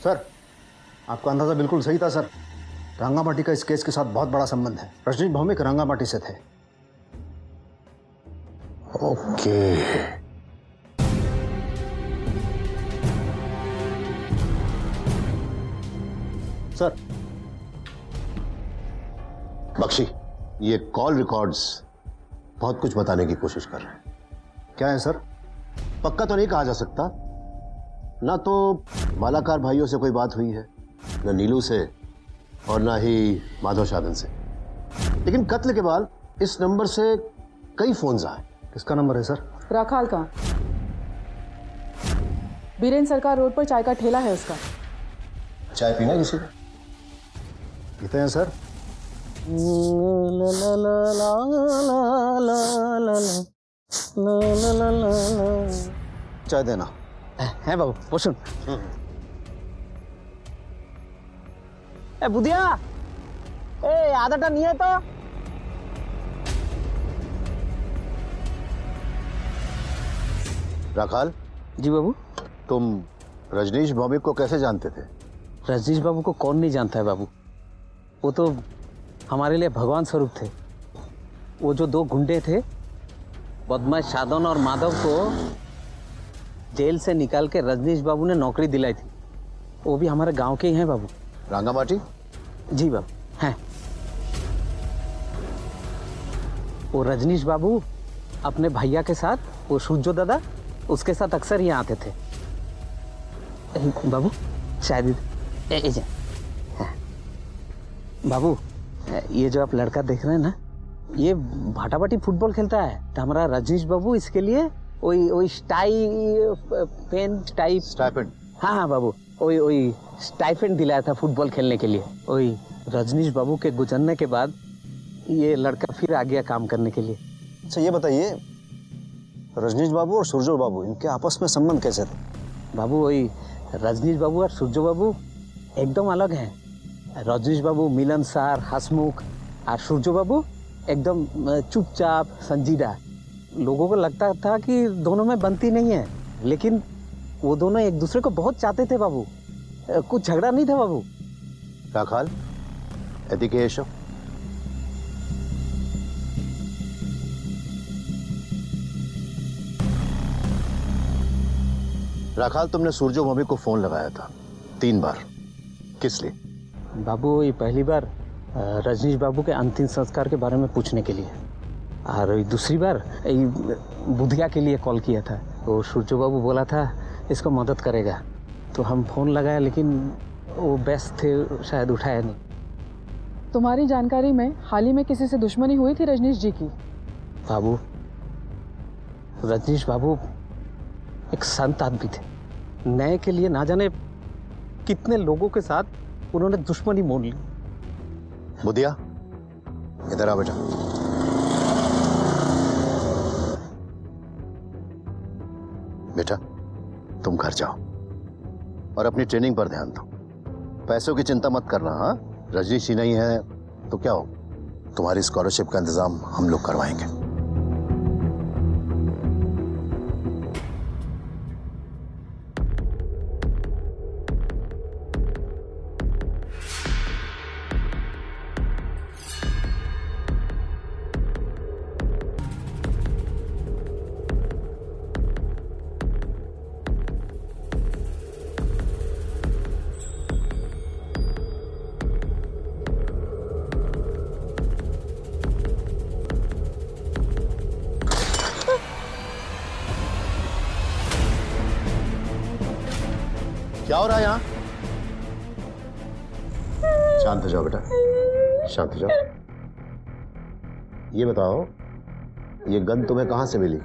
सर आपका अंदाजा बिल्कुल सही था सर। रंगामाटी का इस केस के साथ बहुत बड़ा संबंध है। रजनीश भौमिक रंगामाटी से थे। ओके। सर। बख्शी ये कॉल रिकॉर्ड्स बहुत कुछ बताने की कोशिश कर रहे हैं। क्या है सर? पक्का तो नहीं कहा जा सकता। ना तो मालाकार भाइयों से कोई बात हुई है, ना नीलू से और ना ही माधव साधन से। लेकिन कत्ल के बाद इस नंबर से कई फोन्स आए। किसका नंबर है सर? राखाल का। बीरेन सरकार रोड पर चाय का ठेला है उसका। चाय पीना किसी को? पीते हैं सर। चाय देना है बाबू। वो सुन। ए बुधिया, ए आधा नहीं है तो। राखाल। जी बाबू। तुम रजनीश भौमिक को कैसे जानते थे? रजनीश बाबू को कौन नहीं जानता है बाबू। वो तो हमारे लिए भगवान स्वरूप थे। वो जो 2 गुंडे थे, बदमाश साधन और माधव को जेल से निकाल के रजनीश बाबू ने नौकरी दिलाई थी। वो भी हमारे गांव के ही हैं बाबू। रांगामाटी? जी बाबू हैं। वो रजनीश बाबू अपने भैया के साथ, वो सूर्यो दादा, उसके साथ अक्सर यहाँ आते थे। बाबू शायद बाबू, ये जो आप लड़का देख रहे हैं ना, ये भाटाभाटी फुटबॉल खेलता है। तो हमारा रजनीश बाबू इसके लिए वही स्टाइपेंड। हाँ बाबू, वही स्टाइपेंड दिलाया था फुटबॉल खेलने के लिए। वही रजनीश बाबू के गुजरने के बाद ये लड़का फिर आ गया काम करने के लिए। अच्छा ये बताइए, रजनीश बाबू और सूर्यो बाबू, इनके आपस में संबंध कैसे थे? बाबू वही रजनीश बाबू और सूर्यो बाबू एकदम अलग हैं। रजनीश बाबू मिलनसार, हंसमुख, और सूर्यो बाबू एकदम चुपचाप, संजीदा। लोगों को लगता था कि दोनों में बनती नहीं है, लेकिन वो दोनों एक दूसरे को बहुत चाहते थे बाबू। कुछ झगड़ा नहीं था बाबू। राखाल, एदिकेशो। राखाल, तुमने सूर्यो मम्मी को फोन लगाया था 3 बार, किस लिए? बाबू ये पहली बार रजनीश बाबू के अंतिम संस्कार के बारे में पूछने के लिए, और दूसरी बार बुधिया के लिए कॉल किया था। वो सूर्यो बाबू बोला था इसको मदद करेगा, तो हम फोन लगाया, लेकिन वो व्यस्त थे, शायद उठाया नहीं। तुम्हारी जानकारी में हाल ही में किसी से दुश्मनी हुई थी रजनीश जी की? बाबू, रजनीश बाबू एक संत आदमी थे। न्याय के लिए ना जाने कितने लोगों के साथ उन्होंने दुश्मनी मोल ली। बुधिया, इधर आ बेटा। बेटा, तुम घर जाओ और अपनी ट्रेनिंग पर ध्यान दो। पैसों की चिंता मत करना। हाँ, रजनीश ही नहीं है तो क्या हो, तुम्हारी स्कॉलरशिप का इंतजाम हम लोग करवाएंगे। क्या हो रहा है यहाँ? शांत हो जाओ बेटा, शांत हो जाओ। ये बताओ, ये गन तुम्हें कहां से मिली?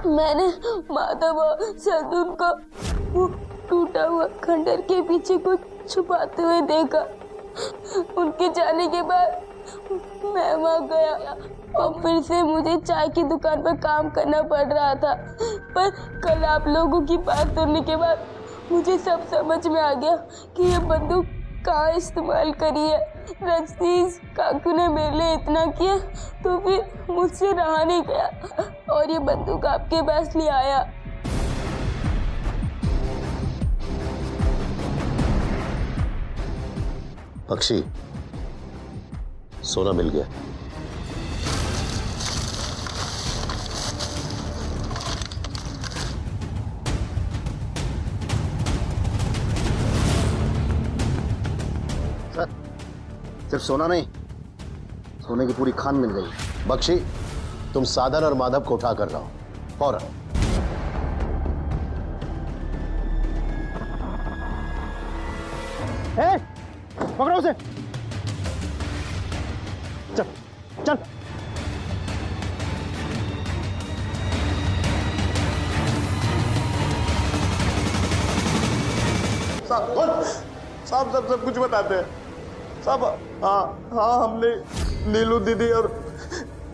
मैंने माधव और सदुन को वो टूटा हुआ खंडर के पीछे कुछ छुपाते हुए देखा। उनके जाने के बाद मैं वहां गया और फिर से मुझे चाय की दुकान पर काम करना पड़ रहा था। पर कल आप लोगों की बात सुनने के बाद मुझे सब समझ में आ गया कि ये बंदूक कहाँ इस्तेमाल करी है। रजनीश काकू ने मेरे लिए इतना किया तो फिर मुझसे रहा नहीं गया और ये बंदूक आपके पास ले आया। पक्षी, सोना मिल गया। सर, सिर्फ सोना नहीं, सोने की पूरी खान मिल गई। बख्शी, तुम साधन और माधव को उठा कर लाओ फौरन। पकड़ो उसे। चल चल। साहब सब कुछ बताते हैं साहब। हाँ हमने नीलू दीदी और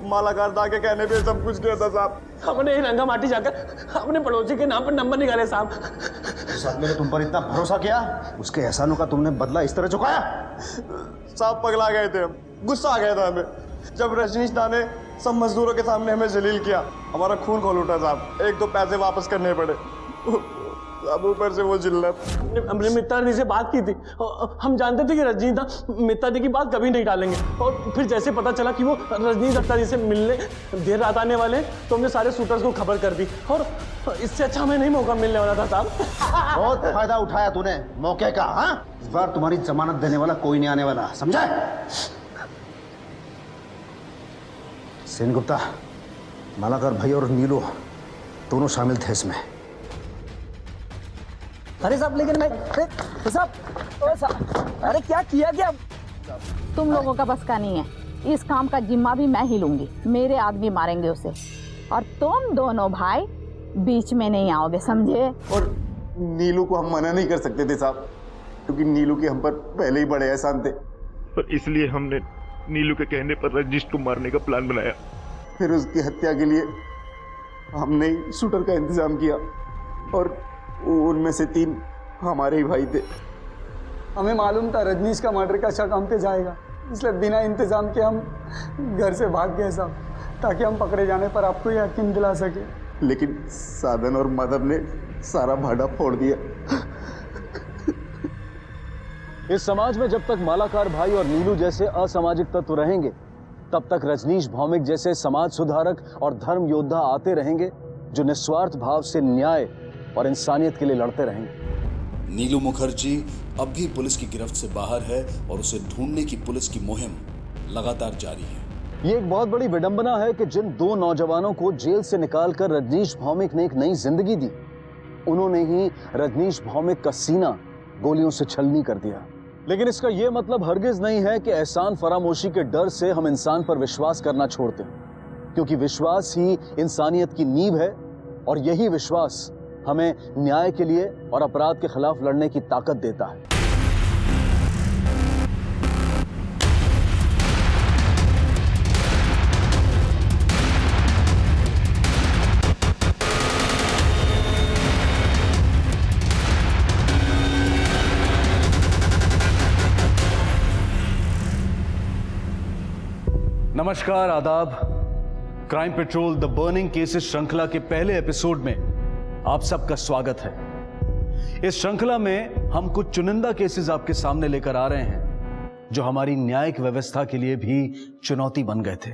मालाकार दा के कहने पे सब कुछ किया था साहब। हमने रंगा माटी जाकर अपने पड़ोसी के नाम पर नंबर निकाले साहब। उस आदमी ने तुम पर इतना भरोसा किया, उसके एहसानों का तुमने बदला इस तरह चुकाया? साहब पगला गए थे हम, गुस्सा आ गया था हमें जब रजनीश दा ने सब मजदूरों के सामने हमें जलील किया। हमारा खून खोल उठा साहब। एक दो पैसे वापस करने पड़े, अब ऊपर से वो जिल्लत। हमने मित्ता दी से बात की थी, हम जानते थे कि रजनीश मित्ता दी की बात कभी नहीं टालेंगे, और फिर जैसे पता चला कि वो रजनीश दत्ता जी से मिलने देर रात आने वाले हैं तो हमने सारे शूटर्स को खबर कर दी, और इससे अच्छा हमें नहीं मौका मिलने वाला था साहब। बहुत फायदा उठाया तूने मौके का। हाँ, इस बार तुम्हारी जमानत देने वाला कोई नहीं आने वाला, समझा? सेन गुप्ता, मालाकार भाई और नीलू दोनों शामिल थे इसमें। अरे साहब, लेकिन मैं साहब, अरे क्या किया क्या? तुम लोगों का बस का नहीं है, इस काम का जिम्मा भी मैं ही लूंगी। मेरे आदमी मारेंगे उसे, और तुम दोनों भाई बीच में नहीं आओगे, समझे? और नीलू को हम मना नहीं कर सकते थे साहब, क्योंकि नीलू के हम पर पहले ही बड़े एहसान थे। पर इसलिए हमने नीलू के कहने पर रजनीश को मारने का प्लान बनाया। फिर उसकी हत्या के लिए हमने ही शूटर का इंतजाम किया, और उनमें से 3 हमारे ही भाई थे। हमें मालूम था रजनीश का मर्डर का शक हम पे जाएगा, इसलिए बिना इंतजाम के हम घर से भाग गए साहब, ताकि हम पकड़े जाने पर आपको यकीन दिला सके। लेकिन साधन और मदर ने सारा भाड़ा फोड़ दिया। इस समाज में जब तक मालाकार भाई और नीलू जैसे असामाजिक तत्व रहेंगे, तब तक रजनीश भौमिक जैसे समाज सुधारक और धर्म योद्धा आते रहेंगे, जो निस्वार्थ भाव से न्याय और इंसानियत के लिए लड़ते रहेंगे। नीलू मुखर्जी अब भी पुलिस की गिरफ्त से बाहर है और उसे ढूंढने की पुलिस की मुहिम लगातार जारी है। ये एक बहुत बड़ी विडंबना है कि जिन 2 नौजवानों को जेल से निकालकर रजनीश भौमिक ने एक नई जिंदगी दी, उन्होंने ही रजनीश भौमिक का सीना गोलियों से छलनी कर दिया। लेकिन इसका यह मतलब हरगिज नहीं है कि एहसान फरामोशी के डर से हम इंसान पर विश्वास करना छोड़ते हैं, क्योंकि विश्वास ही इंसानियत की नींव है, और यही विश्वास हमें न्याय के लिए और अपराध के खिलाफ लड़ने की ताकत देता है। नमस्कार, आदाब। Crime petrol the burning cases श्रृंखला के पहले एपिसोड में आप सबका स्वागत है। इस श्रृंखला में हम कुछ चुनिंदा केसेस आपके सामने लेकर आ रहे हैं, जो हमारी न्यायिक व्यवस्था के लिए भी चुनौती बन गए थे।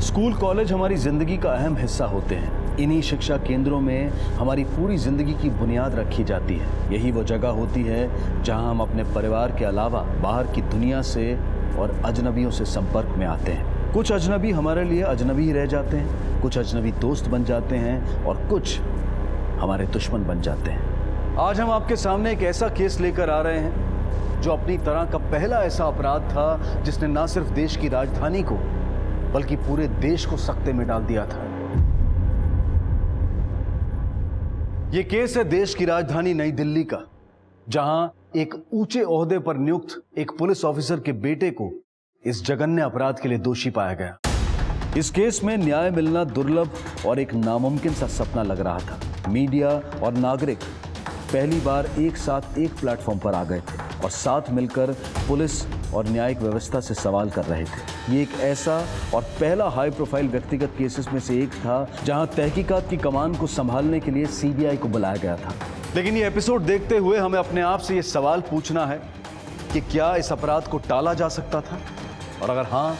स्कूल कॉलेज हमारी जिंदगी का अहम हिस्सा होते हैं। इन्हीं शिक्षा केंद्रों में हमारी पूरी जिंदगी की बुनियाद रखी जाती है। यही वो जगह होती है जहां हम अपने परिवार के अलावा बाहर की दुनिया से और अजनबियों से संपर्क में आते हैं। कुछ अजनबी हमारे लिए अजनबी ही रह जाते हैं, कुछ अजनबी दोस्त बन जाते हैं, और कुछ हमारे दुश्मन बन जाते हैं। आज हम आपके सामने एक ऐसा केस लेकर आ रहे हैं जो अपनी तरह का पहला ऐसा अपराध था जिसने न सिर्फ देश की राजधानी को बल्कि पूरे देश को सकते में डाल दिया था। यह केस है देश की राजधानी नई दिल्ली का, जहां एक ऊंचे ओहदे पर नियुक्त एक पुलिस ऑफिसर के बेटे को इस जघन्य अपराध के लिए दोषी पाया गया। इस केस में न्याय मिलना दुर्लभ और एक नामुमकिन सा सपना लग रहा था। मीडिया और नागरिक पहली बार एक साथ एक प्लेटफॉर्म पर आ गए थे और साथ मिलकर पुलिस और न्यायिक व्यवस्था से सवाल कर रहे थे। ये एक ऐसा और पहला हाई प्रोफाइल व्यक्तिगत केसेस में से एक था जहां तहकीकात की कमान को संभालने के लिए सीबीआई को बुलाया गया था। लेकिन ये एपिसोड देखते हुए हमें अपने आप से ये सवाल पूछना है कि क्या इस अपराध को टाला जा सकता था, और अगर हां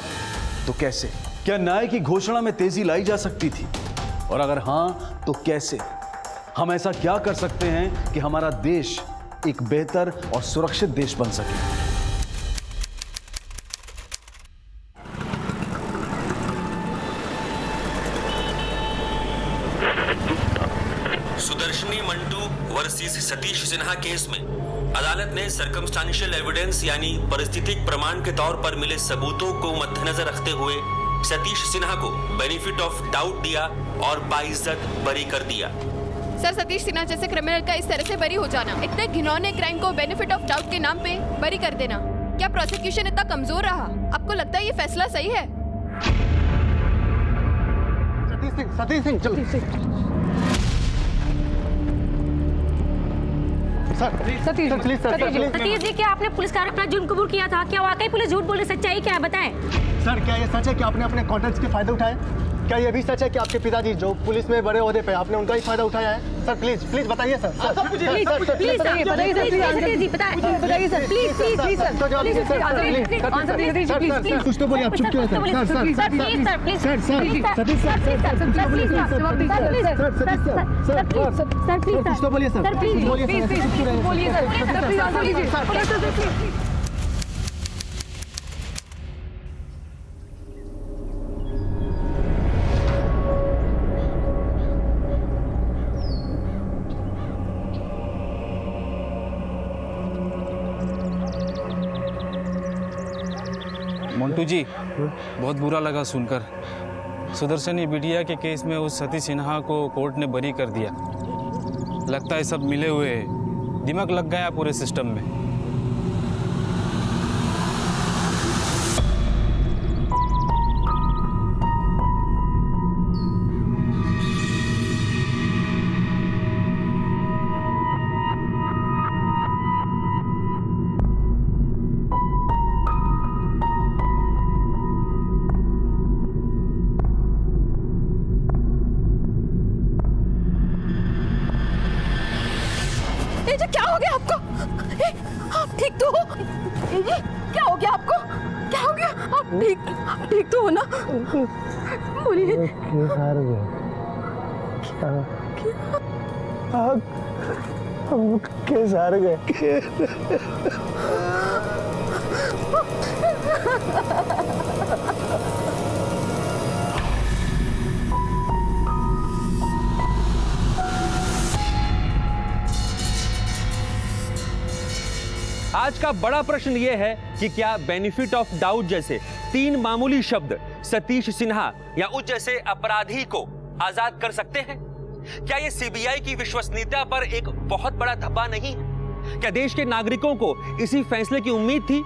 तो कैसे? क्या न्याय की घोषणा में तेजी लाई जा सकती थी, और अगर हां तो कैसे? हम ऐसा क्या कर सकते हैं कि हमारा देश एक बेहतर और सुरक्षित देश बन सके? सुदर्शनी मंटू वर्सेस सतीश सिन्हा केस में अदालत ने सर्कमस्टांशियल एविडेंस यानी परिस्थितिक प्रमाण के तौर पर मिले सबूतों को मद्देनजर रखते हुए सतीश सिन्हा को बेनिफिट ऑफ डाउट दिया और बाइज्जत बरी कर दिया। सर, सतीश सिन्हा जैसे क्रिमिनल का इस तरह से बरी हो जाना, इतने घिनौने क्राइम को बेनिफिट ऑफ डाउट के नाम पे बरी कर देना, क्या प्रोसिक्यूशन इतना कमजोर रहा? आपको लगता है ये फैसला सही है? सतीश सिंह सतीश जी, क्या आपने पुलिस का अपना जुर्म कबूल किया था? क्या वाकई पुलिस झूठ बोल रही? सच्चाई क्या है, बताएं। सर, क्या ये सच है कि आपने अपने कॉन्टैक्ट्स के फायदे उठाए? क्या ये भी सच है कि आपके पिताजी जो पुलिस में बड़े ओहदे पे आपने उनका ही फायदा उठाया है? सर प्लीज प्लीज बताइए सर। कुछ तो बोलिए, आप चुप क्यों हैं सर? कुछ तो बोलिए सर, बोलिए सर। मोन्टू जी, बहुत बुरा लगा सुनकर। सुदर्शनी बिटिया के केस में उस सतीश सिन्हा को कोर्ट ने बरी कर दिया। लगता है सब मिले हुए हैं। दिमाग लग गया पूरे सिस्टम में। क्या हो गया आपको? आप ठीक तो हो? क्या हो गया आपको? क्या हो गया? आप ठीक तो हो ना? बोलिए। हम कैसे हार गए? आज का बड़ा प्रश्न यह है कि क्या बेनिफिट ऑफ डाउट जैसे 3 मामूली शब्द सतीश सिन्हा या उस जैसे अपराधी को आजाद कर सकते हैं? क्या यह सीबीआई की विश्वसनीयता पर एक बहुत बड़ा धब्बा नहीं है? क्या देश के नागरिकों को इसी फैसले की उम्मीद थी?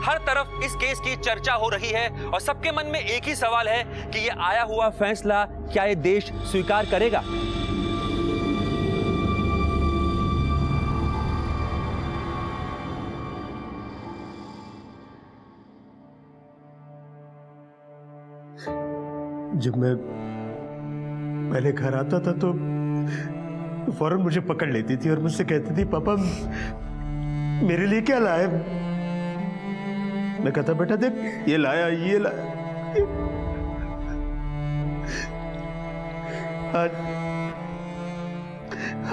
हर तरफ इस केस की चर्चा हो रही है और सबके मन में एक ही सवाल है कि यह आया हुआ फैसला क्या यह देश स्वीकार करेगा? जब मैं पहले घर आता था तो फौरन मुझे पकड़ लेती थी और मुझसे कहती थी, पापा मेरे लिए क्या लाए? मैं कहता, बेटा देख ये लाया, ये लाया।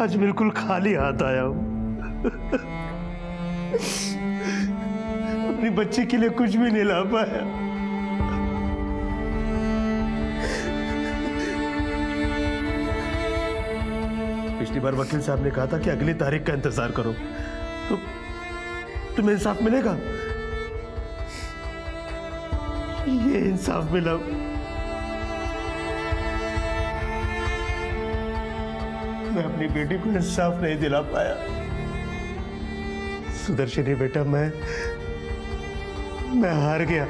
आज बिल्कुल खाली हाथ आया हूं। अपनी बच्ची के लिए कुछ भी नहीं ला पाया। पिछली बार वकील साहब ने कहा था कि अगली तारीख का इंतजार करो तो तुम्हें इंसाफ मिलेगा। ये इंसाफ मिला। मैं अपनी बेटी को इंसाफ नहीं दिला पाया। सुदर्शनी बेटा, मैं हार गया।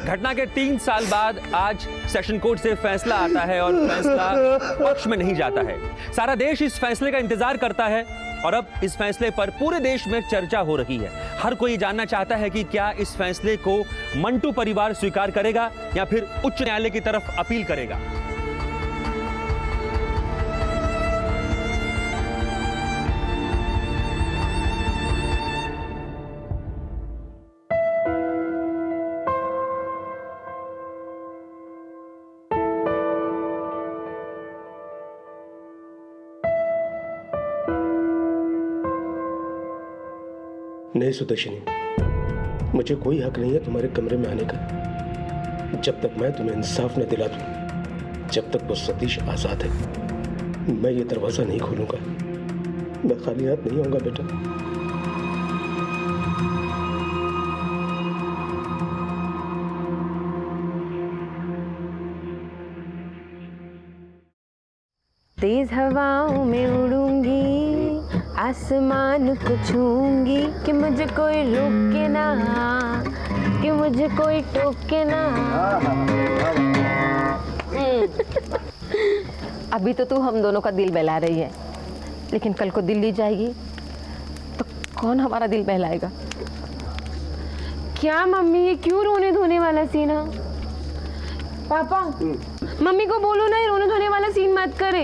घटना के 3 साल बाद आज सेशन कोर्ट से फैसला आता है और फैसला पक्ष में नहीं जाता है। सारा देश इस फैसले का इंतजार करता है और अब इस फैसले पर पूरे देश में चर्चा हो रही है। हर कोई जानना चाहता है कि क्या इस फैसले को मंटू परिवार स्वीकार करेगा या फिर उच्च न्यायालय की तरफ अपील करेगा। नहीं सुदर्शनी, मुझे कोई हक नहीं है तुम्हारे कमरे में आने का जब तक मैं तुम्हें इंसाफ न दिला दूं। जब तक वो सतीश आजाद है मैं ये दरवाजा नहीं खोलूंगा। मैं खाली हाथ नहीं आऊंगा बेटा। तेज हवाओं में उड़ूंगी, आसमान को छूंगी कि मुझे कोई रोके ना, कि मुझे कोई टोके ना। अभी तो तू हम दोनों का दिल बहला रही है, लेकिन कल को दिल्ली जाएगी तो कौन हमारा दिल बहलाएगा? क्या मम्मी, ये क्यों रोने धोने वाला सीन है? पापा मम्मी को बोलो ना, ये रोने धोने वाला सीन मत करे।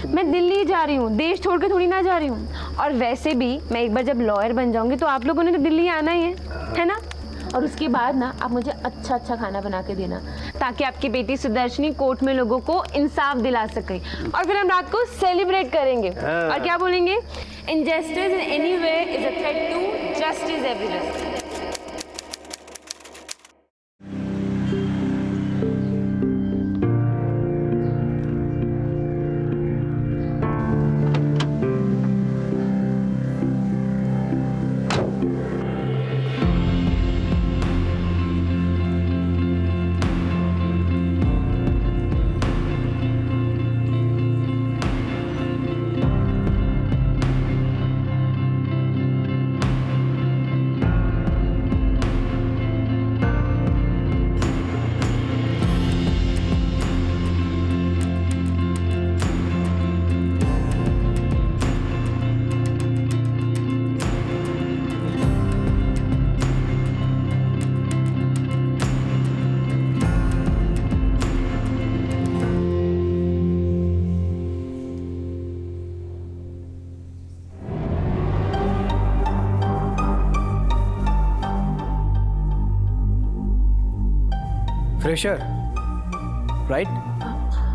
मैं दिल्ली जा रही हूँ, देश छोड़ के थोड़ी ना जा रही हूँ। और वैसे भी मैं एक बार जब लॉयर बन जाऊंगी तो आप लोगों ने तो दिल्ली आना ही है ना? और उसके बाद ना आप मुझे अच्छा अच्छा खाना बना के देना, ताकि आपकी बेटी सुदर्शनी कोर्ट में लोगों को इंसाफ दिला सके। और फिर हम रात को सेलिब्रेट करेंगे और क्या बोलेंगे, injustice in any way is a threat to justice everywhere. Fresher right?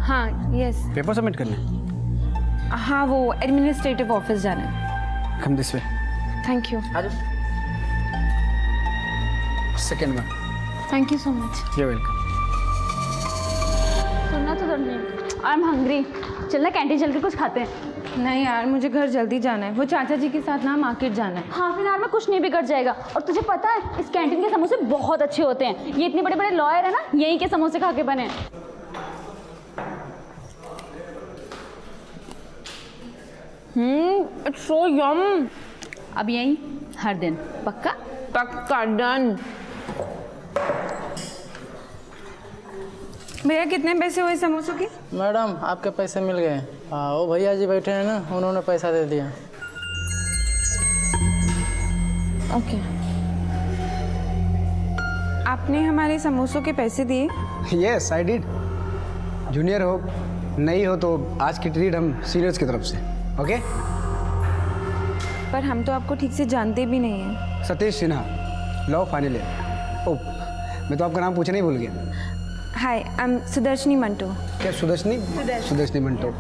हाँ यस। पेपर सबमिट करना? हाँ वो एडमिनिस्ट्रेटिव ऑफिस जाना है। Come this way. Thank you. Second one. Thank you so much. You welcome. सुनना तो आई एम हंग्री, चलना canteen चल के कुछ खाते हैं। नहीं यार मुझे घर जल्दी जाना है, वो चाचा जी के साथ ना मार्केट जाना है। हाफ एन आवर में कुछ नहीं बिगड़ जाएगा। और तुझे पता है इस कैंटीन के समोसे बहुत अच्छे होते हैं। ये इतने बड़े बड़े लॉयर है ना, यहीं के समोसे खा के बने। इट्स सो यम। अब यहीं हर दिन पक्का? पक्का डन। भैया कितने पैसे हुए समोसों के? मैडम आपके पैसे मिल गए। हाँ वो भैया जी बैठे हैं ना, उन्होंने पैसा दे दिया। ओके। आपने हमारे समोसों के पैसे दिए? Yes I did. जूनियर हो नहीं हो तो आज की ट्रीट हम सीनियर्स की तरफ से। ओके? पर हम तो आपको ठीक से जानते भी नहीं हैं। Satish Sinha, law final year. Oh मैं तो आपका नाम पूछना ही भूल गया। Hi I am Sudarshani Manto. क्या Sudarshani? Sudarshani Manto.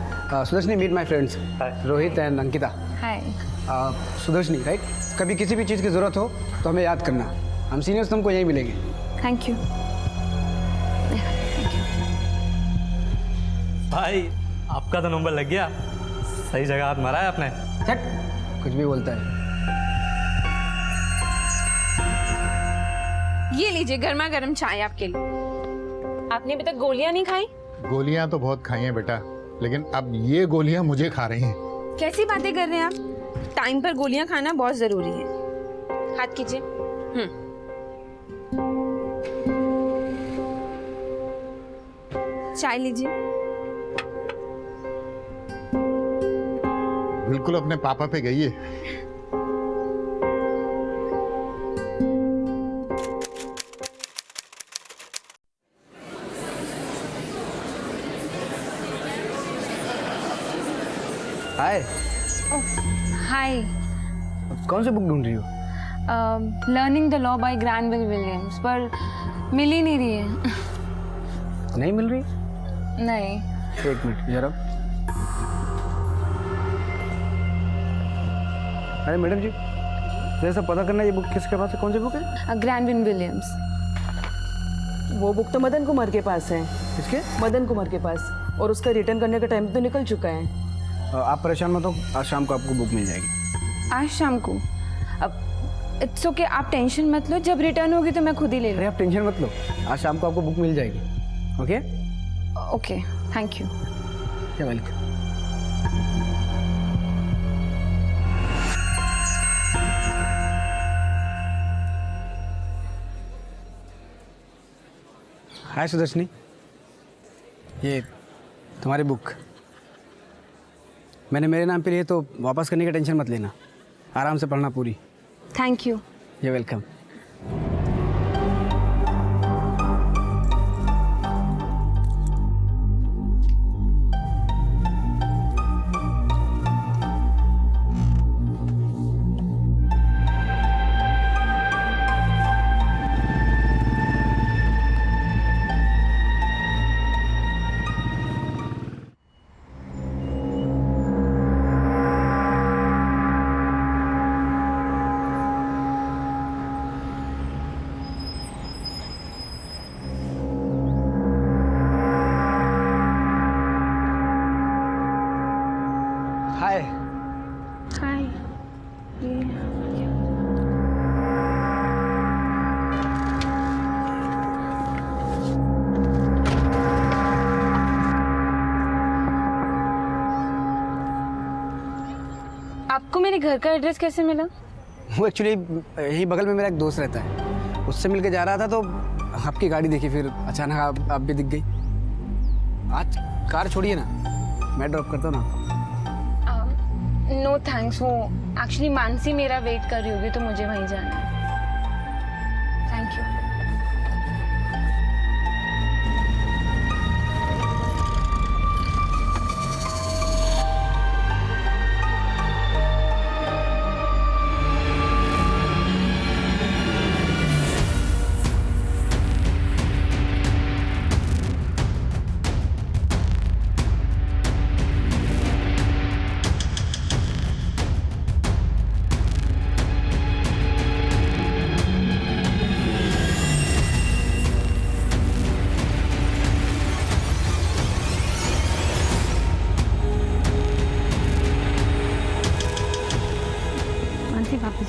Sudarshani meet my friends Rohit and Ankita. Hi. Sudarshani right? कभी किसी भी चीज़ की ज़रूरत हो तो हमें याद करना, हम सीनियर्स तुमको यहीं मिलेंगे। Thank you. भाई आपका तो नंबर लग गया, सही जगह हाथ मारा है आपने। कुछ भी बोलता है। ये लीजिए गर्मा गर्म चाय आपके लिए। आपने अभी तक गोलियां नहीं खाई? गोलियां तो बहुत खाई हैं बेटा, लेकिन अब ये गोलियां मुझे खा रही हैं। कैसी बातें कर रहे हैं आप? टाइम पर गोलियां खाना बहुत जरूरी है। हाथ कीजिए। चाय लीजिए। बिल्कुल अपने पापा पे गई है। हाय। हाय। कौन सी बुक ढूंढ रही हो? Learning the law by Granville Williams, पर मिल ही नहीं रही है। नहीं मिल रही? नहीं। एक मिनट जरा। अरे मैडम जी जैसा पता करना, ये बुक किसके पास है? कौन सी बुक है? Granville Williams. वो बुक तो मदन कुमार के पास है। किसके? मदन कुमार के पास। और उसका रिटर्न करने का टाइम तो निकल चुका है। आप परेशान मत हो, आज शाम को आपको बुक मिल जाएगी। आज शाम को? अब इट्स ओके, आप टेंशन मत लो, जब रिटर्न होगी तो मैं खुद ही ले लूँगी। आप टेंशन मत लो, आज शाम को आपको बुक मिल जाएगी। Okay? Okay thank you. you're welcome. Hi Sudarshani, ये तुम्हारी बुक मैंने मेरे नाम पे लिए, तो वापस करने का टेंशन मत लेना, आराम से पढ़ना पूरी। Thank you. you're welcome. आपको मेरे घर का एड्रेस कैसे मिला? वो एक्चुअली यही बगल में मेरा एक दोस्त रहता है, उससे मिलके जा रहा था तो आपकी गाड़ी देखी, फिर अचानक आप भी दिख गई। आज कार छोड़िए ना, मैं ड्रॉप करता हूँ ना। नो थैंक्स, वो एक्चुअली मानसी मेरा वेट कर रही होगी तो मुझे वहीं जाना है। Thank you.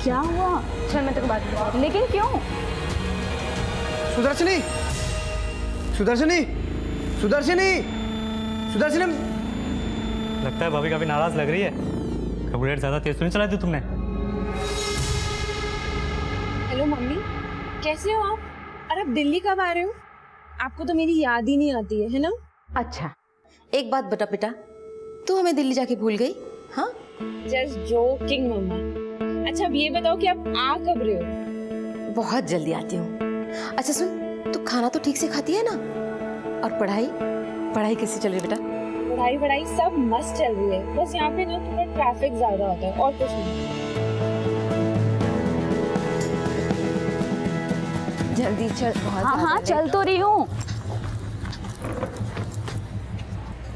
क्या हुआ? चल मैं तेरे को बात बताती हूँ। लेकिन क्यों? सुदर्शनी, सुदर्शनी, सुदर्शनी, सुदर्शनी। लगता है भाभी काफी नाराज लग रही है। कार्बोरेटर ज्यादा तेज तो नहीं चला दी तुमने? हेलो मम्मी, कैसे हो आप? और आप दिल्ली कब आ रहे हो? आपको तो मेरी याद ही नहीं आती है ना? अच्छा, एक बात बता बेटा, तू हमें दिल्ली जाके भूल गई? हाँ, जस्ट जोकिंग मम्मा। अच्छा अब ये बताओ कि आप आ कब रहे हो? बहुत जल्दी आती हूँ। अच्छा सुन, तू खाना तो ठीक से खाती है ना? और पढ़ाई पढ़ाई कैसी चल रही बेटा? पढ़ाई सब मस्त चल रही है, बस यहाँ पे ना थोड़ा ट्रैफिक ज्यादा होता है और कुछ नहीं। जल्दी चल। हाँ, चल तो रही हूँ।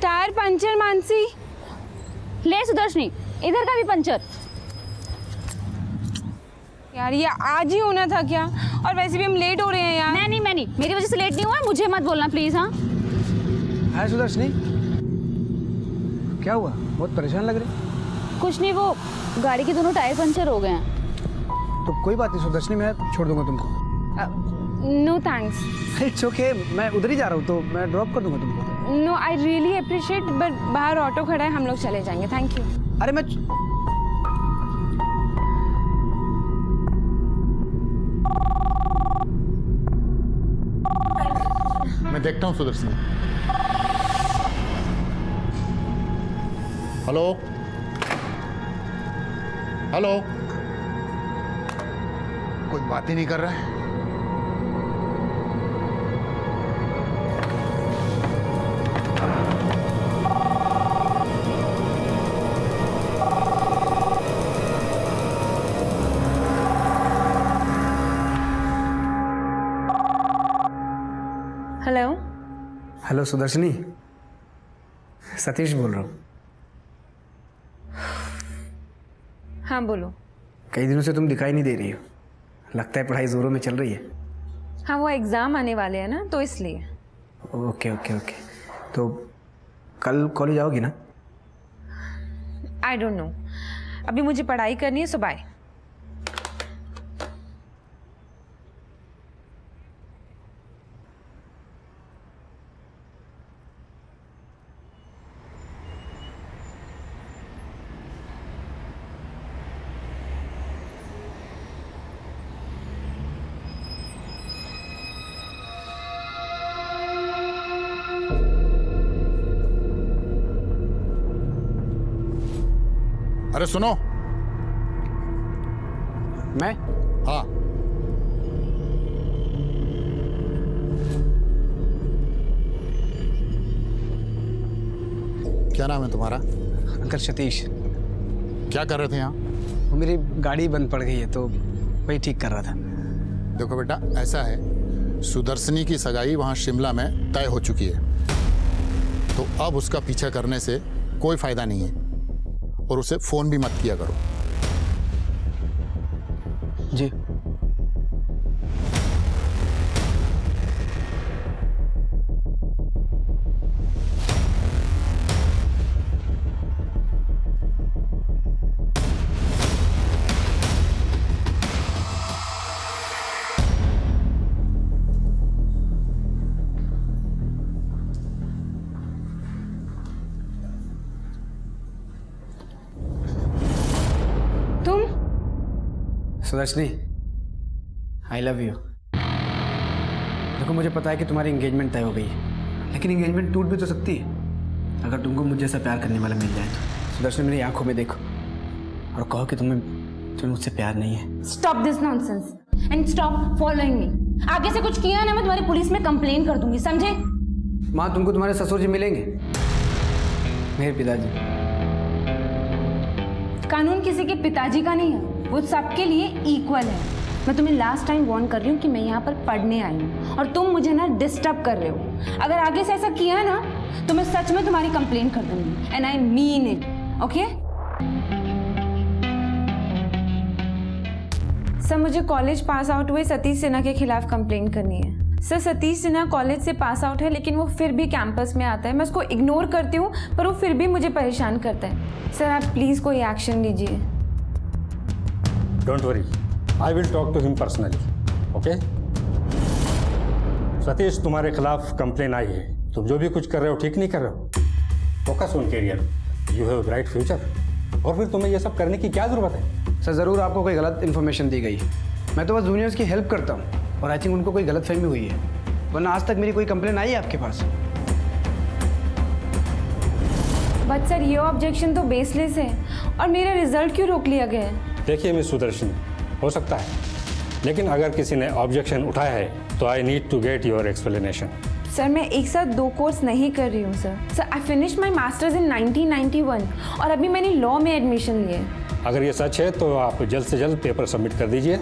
Tyre puncture Mansi. ले सुदर्शनी, इधर का भी पंचर। यार ये आज ही होना था क्या? और वैसे भी हम लेट हो रहे हैं यार। मैं नहीं, मेरी वजह से लेट नहीं हुआ, मुझे मत बोलना प्लीज। हाँ हाय सुदर्शनी, क्या हुआ? बहुत परेशान लग रही। कुछ नहीं, वो गाड़ी के दोनों टायर पंचर हो गए हैं। तो कोई बात नहीं सुदर्शनी, मैं छोड़ दूंगा तुमको। No thanks. इट्स ओके, मैं उधर ही जा रहा हूँ तो मैं ड्रॉप कर दूंगा तुमको। No I really appreciate, but बाहर ऑटो खड़ा है, हम लोग चले जाएंगे। Thank you. अरे मैं देखता हूँ सुदर्शनी। हेलो हेलो, कोई बात ही नहीं कर रहा है। हेलो हेलो सुदर्शनी, सतीश बोल रहा हूँ। हाँ बोलो। कई दिनों से तुम दिखाई नहीं दे रही हो, लगता है पढ़ाई जोरों में चल रही है। हाँ वो एग्ज़ाम आने वाले हैं ना, तो इसलिए। ओके ओके ओके, तो कल कॉलेज आओगी ना? आई डोंट नो, अभी मुझे पढ़ाई करनी है, सो बाय। अरे सुनो। मैं? हाँ, क्या नाम है तुम्हारा? अंकल सतीश। क्या कर रहे थे यहाँ? वो मेरी गाड़ी बंद पड़ गई है तो वही ठीक कर रहा था। देखो बेटा, ऐसा है, सुदर्शनी की सगाई वहाँ शिमला में तय हो चुकी है, तो अब उसका पीछा करने से कोई फायदा नहीं है, और उसे फोन भी मत किया करो। जी। सुदर्शनी, आई लव यू। देखो मुझे पता है कि तुम्हारी एंगेजमेंट तय हो गई है, लेकिन एंगेजमेंट टूट भी तो सकती है अगर तुमको मुझ जैसा प्यार करने वाला मिल जाए तो। सुदर्शनी, मेरी आंखों में देखो और कहो कि तुम्हें मुझसे प्यार नहीं है। Stop this nonsense and stop following me. आगे से कुछ किया ना मैं तुम्हारी पुलिस में कंप्लेन कर दूंगी, समझे? माँ, तुमको तुम्हारे ससुर जी मिलेंगे, मेरे पिताजी। कानून किसी के पिताजी का नहीं है, वो सबके लिए इक्वल है। मैं तुम्हें लास्ट टाइम वार्न कर रही हूँ कि मैं यहाँ पर पढ़ने आई हूँ और तुम मुझे ना डिस्टर्ब कर रहे हो। अगर आगे से ऐसा किया ना तो मैं सच में तुम्हारी कंप्लेन कर दूंगी, and I mean it, okay? Sir, मुझे कॉलेज पास आउट हुए सतीश सिन्हा के खिलाफ कंप्लेन करनी है। सर, सतीश सिन्हा कॉलेज से पास आउट है लेकिन वो फिर भी कैंपस में आता है। मैं उसको इग्नोर करती हूँ पर वो फिर भी मुझे परेशान करता है। सर, आप प्लीज़ कोई एक्शन लीजिए। Don't worry, I will talk to him personally, okay? Satish, तुम्हारे खिलाफ कंप्लेन आई है। तुम जो भी कुछ कर रहे हो ठीक नहीं कर रहे हो। Focus on career, you have bright future. और फिर तुम्हें ये सब करने की क्या ज़रूरत है? सर, ज़रूर आपको कोई गलत इन्फॉर्मेशन दी गई। मैं तो बस जूनियर्स की हेल्प करता हूँ और आई थिंक उनको कोई गलतफहमी हुई है, वरना आज तक मेरी कोई कंप्लेन आई है आपके पास? बट सर, ये ऑब्जेक्शन तो बेसलेस है और मेरा रिजल्ट क्यों रोक लिया गया है? देखिए मिस सुदर्शन, हो सकता है, लेकिन अगर किसी ने ऑब्जेक्शन उठाया है तो I need to get your explanation. Sir, मैं एक साथ 2 कोर्स नहीं कर रही हूँ sir. Sir, I finish my masters in 1991 और अभी मैंने लॉ में एडमिशन लिए। अगर ये सच है तो आप जल्द से जल्द पेपर सबमिट कर दीजिए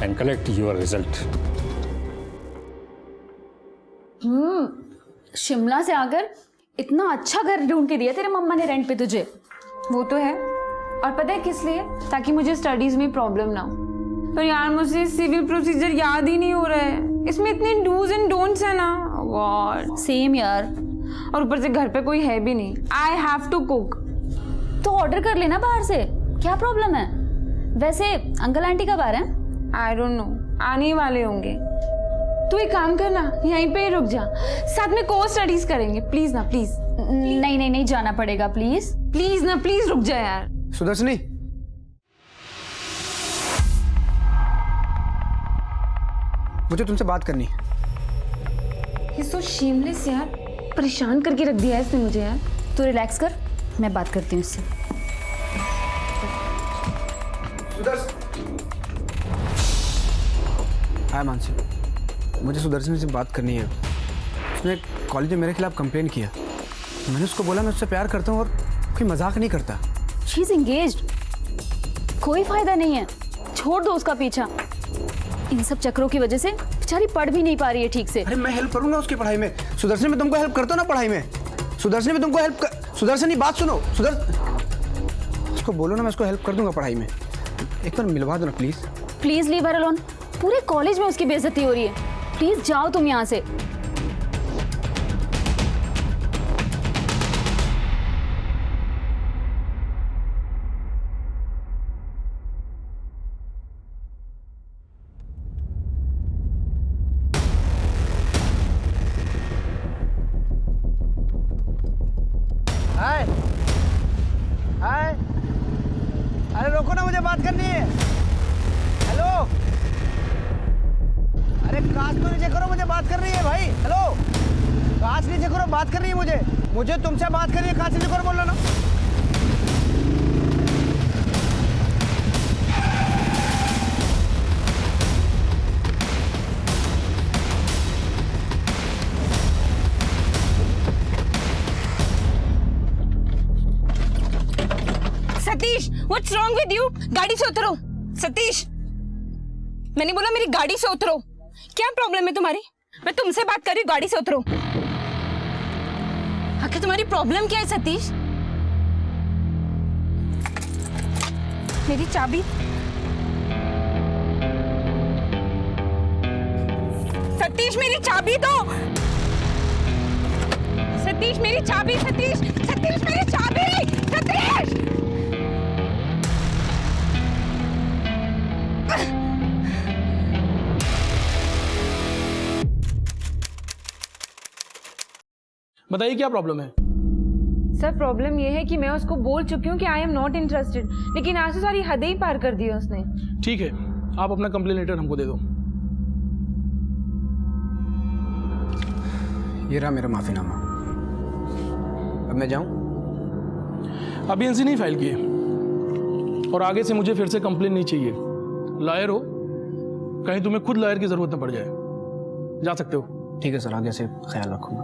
and collect your result. Shimla से आकर इतना अच्छा घर ढूंढ के दिया तेरे मम्मा ने रेंट पे तुझे। वो तो है, और पता है किस लिए? ताकि मुझे स्टडीज में प्रॉब्लम ना हो। पर यार, मुझे सिविल प्रोसीजर याद ही नहीं हो रहा है। इसमें इतने डूज एंड डोंट्स है ना। गॉड, सेम यार। और ऊपर से घर पे कोई है भी नहीं। I have to cook. तो ऑर्डर कर लेना बाहर से, क्या प्रॉब्लम है? वैसे अंकल आंटी कब आ रहे हैं? आई डोंट नो, आने वाले होंगे। तू एक काम करना, यहीं पे ही रुक जा, साथ में कोर्स स्टडीज करेंगे। प्लीज ना, प्लीज। नहीं नहीं नहीं, जाना पड़ेगा, प्लीज प्लीज ना, प्लीज रुक जा यार। सुदर्शनी, मुझे तुमसे बात करनी है। ये सो शेमलेस यार, परेशान करके रख दिया है इसने मुझे यार। तू रिलैक्स कर, मैं बात करती हूँ इससे। हाँ मानसी, मुझे सुदर्शन से बात करनी है। उसने कॉलेज में मेरे खिलाफ कंप्लेन किया। मैंने उसको बोला मैं उससे प्यार करता हूँ और कोई मजाक नहीं करता। शी इज एंगेज्ड, कोई फायदा नहीं है, छोड़ दो उसका पीछा। इन सब चक्रों की वजह से बेचारी पढ़ भी नहीं पा रही है ठीक से। अरे मैं हेल्प करूंगा उसकी पढ़ाई में। सुदर्शन, मैं तुमको हेल्प करता हूँ ना पढ़ाई में। सुदर्शन, मैं तुमको हेल्प कर... सुदर्शन, बात सुनो। उसको बोलो ना, मैं उसको हेल्प कर दूंगा पढ़ाई में। एक बार मिलवा दो ना please. Please leave her alone. पूरे कॉलेज में उसकी बेइज्जती हो रही है। प्लीज जाओ तुम यहाँ से। हाय हाय, अरे रोको ना, मुझे बात करनी है। हेलो, अरे कांच तो नीचे करो, मुझे बात करनी है भाई। हेलो, कांच नीचे करो, बात करनी है मुझे तुमसे बात करनी है। कांच नीचे करो, बोल रहा ना। Satish, what's wrong with you? गाड़ी से उतरो। सतीश, मैंने बोला मेरी गाड़ी से उतरो। क्या प्रॉब्लम है तुम्हारी? मैं तुमसे बात कर रही हूँ, गाड़ी से उतरो। आखिर तुम्हारी प्रॉब्लम क्या है सतीश? मेरी चाबी। सतीश, मेरी चाबी दो। सतीश, मेरी चाबी। सतीश, सतीश, मेरी चाबी। सतीश, बताइए क्या प्रॉब्लम है? सर, प्रॉब्लम ये है कि मैं उसको बोल चुकी हूँ कि आई एम नॉट इंटरेस्टेड, लेकिन आज तो सारी हदें ही पार कर दी है उसने। ठीक है, आप अपना कंप्लेन लेटर हमको दे दो। ये रहा मेरा माफीनामा। अब मैं जाऊं? अभी एनसी नहीं फाइल किए और आगे से मुझे फिर से कंप्लेन नहीं चाहिए। लॉयर हो, कहीं तुम्हें खुद लॉयर की जरूरत न पड़ जाए। जा सकते हो। ठीक है सर, आगे से ख्याल रखूंगा।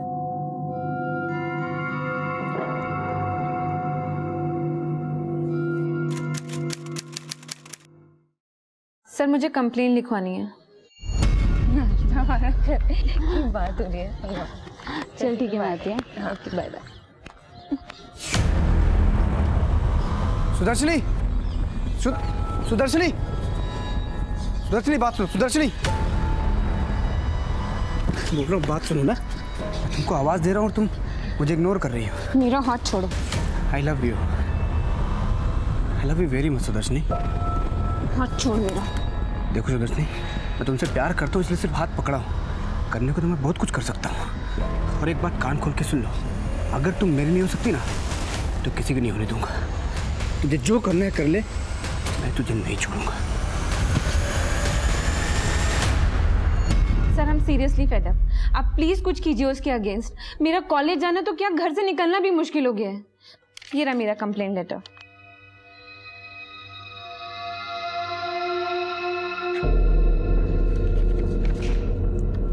सर मुझे कंप्लेन लिखवानी है। बात हो रही है। चल ठीक है, मैं आती हूँ। Okay bye bye. Sudarshani, Sudarshani, Sudarshani बात सुनो। सुदर्शनी बोल रहा हूँ, बात सुनो ना। तुमको आवाज दे रहा हूँ और तुम मुझे इग्नोर कर रही हो। मेरा हाथ छोड़ो। I love you very much Sudarshani. हाथ छोड़ मेरा। देखो सुदर्शनी, मैं तुमसे प्यार करता हूँ इसलिए सिर्फ हाथ पकड़ा हूँ। करने को तो मैं बहुत कुछ कर सकता हूँ। और एक बात कान खोल के सुन लो, अगर तुम मेरी नहीं हो सकती ना तो किसी की नहीं होने दूंगा। तुझे जो करना है कर ले, मैं तुझे नहीं छोड़ूंगा। सर हम सीरियसली फेड अप। आप प्लीज कुछ कीजिए उसके अगेंस्ट। मेरा कॉलेज जाना तो क्या, घर से निकलना भी मुश्किल हो गया है। ये रहा मेरा कंप्लेंट लेटर।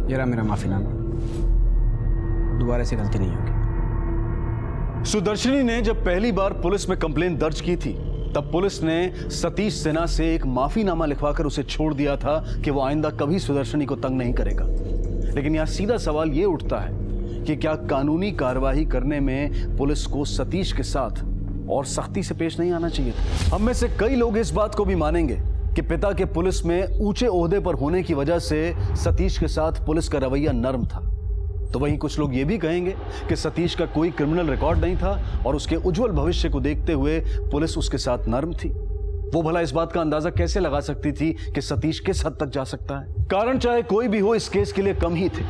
ये रहा मेरा माफीनामा। दोबारा ऐसी गलती नहीं होगी। सुदर्शनी ने जब पहली बार पुलिस में कंप्लेंट दर्ज की थी तब पुलिस ने सतीश सिन्हा से एक माफीनामा लिखवाकर उसे छोड़ दिया था कि वो आइंदा कभी सुदर्शनी को तंग नहीं करेगा। लेकिन यहां सीधा सवाल ये उठता है कि क्या कानूनी कार्यवाही करने में पुलिस को सतीश के साथ और सख्ती से पेश नहीं आना चाहिए था? हम में से कई लोग इस बात को भी मानेंगे कि पिता के पुलिस में ऊंचे ओहदे पर होने की वजह से सतीश के साथ पुलिस का रवैया नर्म था। तो वहीं कुछ लोग ये भी कहेंगे कि सतीश का कोई क्रिमिनल रिकॉर्ड नहीं था और उसके उज्जवल भविष्य को देखते हुए पुलिस उसके साथ नर्म थी। वो भला इस बात का अंदाजा कैसे लगा सकती थी कि सतीश किस हद तक जा सकता है? कारण चाहे कोई भी हो, इस केस के लिए कम ही थे।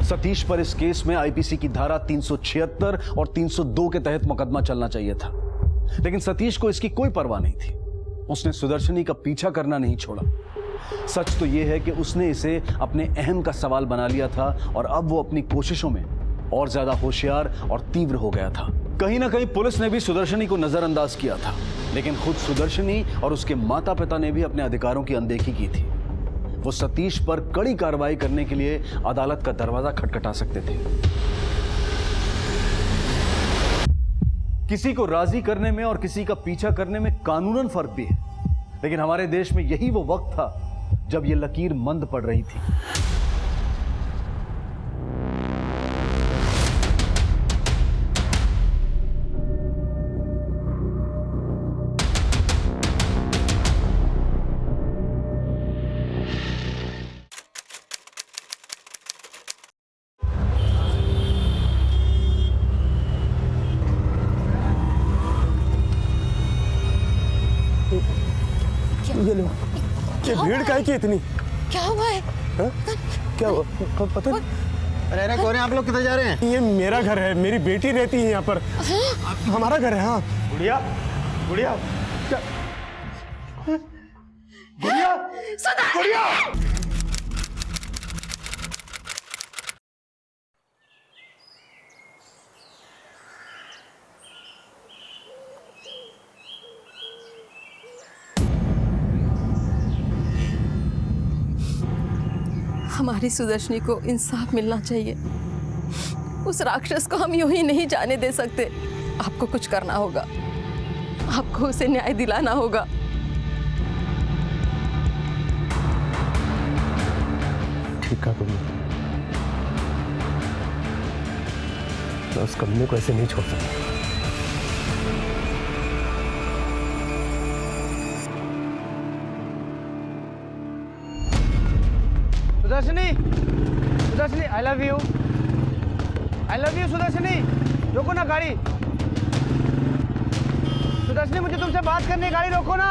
सतीश पर इस केस में आईपीसी की धारा 376 और 302 के तहत मुकदमा चलना चाहिए था, लेकिन सतीश को इसकी कोई परवाह नहीं थी। उसने सुदर्शनी का पीछा करना नहीं छोड़ा। सच तो यह है कि उसने इसे अपने अहम का सवाल बना लिया था और अब वो अपनी कोशिशों में और ज्यादा होशियार और तीव्र हो गया था। कहीं ना कहीं पुलिस ने भी सुदर्शनी को नजरअंदाज किया था, लेकिन खुद सुदर्शनी और उसके माता पिता ने भी अपने अधिकारों की अनदेखी की थी। वो सतीश पर कड़ी कार्रवाई करने के लिए अदालत का दरवाजा खटखटा सकते थे। किसी को राजी करने में और किसी का पीछा करने में कानूनन फर्क भी है, लेकिन हमारे देश में यही वो वक्त था जब ये लकीर मंद पड़ रही थी। ये लो, ये भीड़ काहे की इतनी? क्या हुआ है? हा? क्या हुआ? पता नहीं। अरे कौन है आप लोग? किधर जा रहे हैं? ये मेरा घर है, मेरी बेटी रहती है यहाँ पर। हमारा घर है। हाँ गुड़िया, गुड़िया, क्या? गुड़िया, गुड़िया। हमारी सुदर्शनी को इंसाफ मिलना चाहिए। उस राक्षस को हम यूं ही नहीं जाने दे सकते। आपको कुछ करना होगा, आपको उसे न्याय दिलाना होगा। ठीक कहा तुमने। मैं उस कमीने को ऐसे नहीं छोड़ सकता। सुदर्शनी, सुदर्शनी, आई लव यू सुदर्शनी। रोको ना गाड़ी। सुदर्शनी, मुझे तुमसे बात करनी है, गाड़ी रोको ना।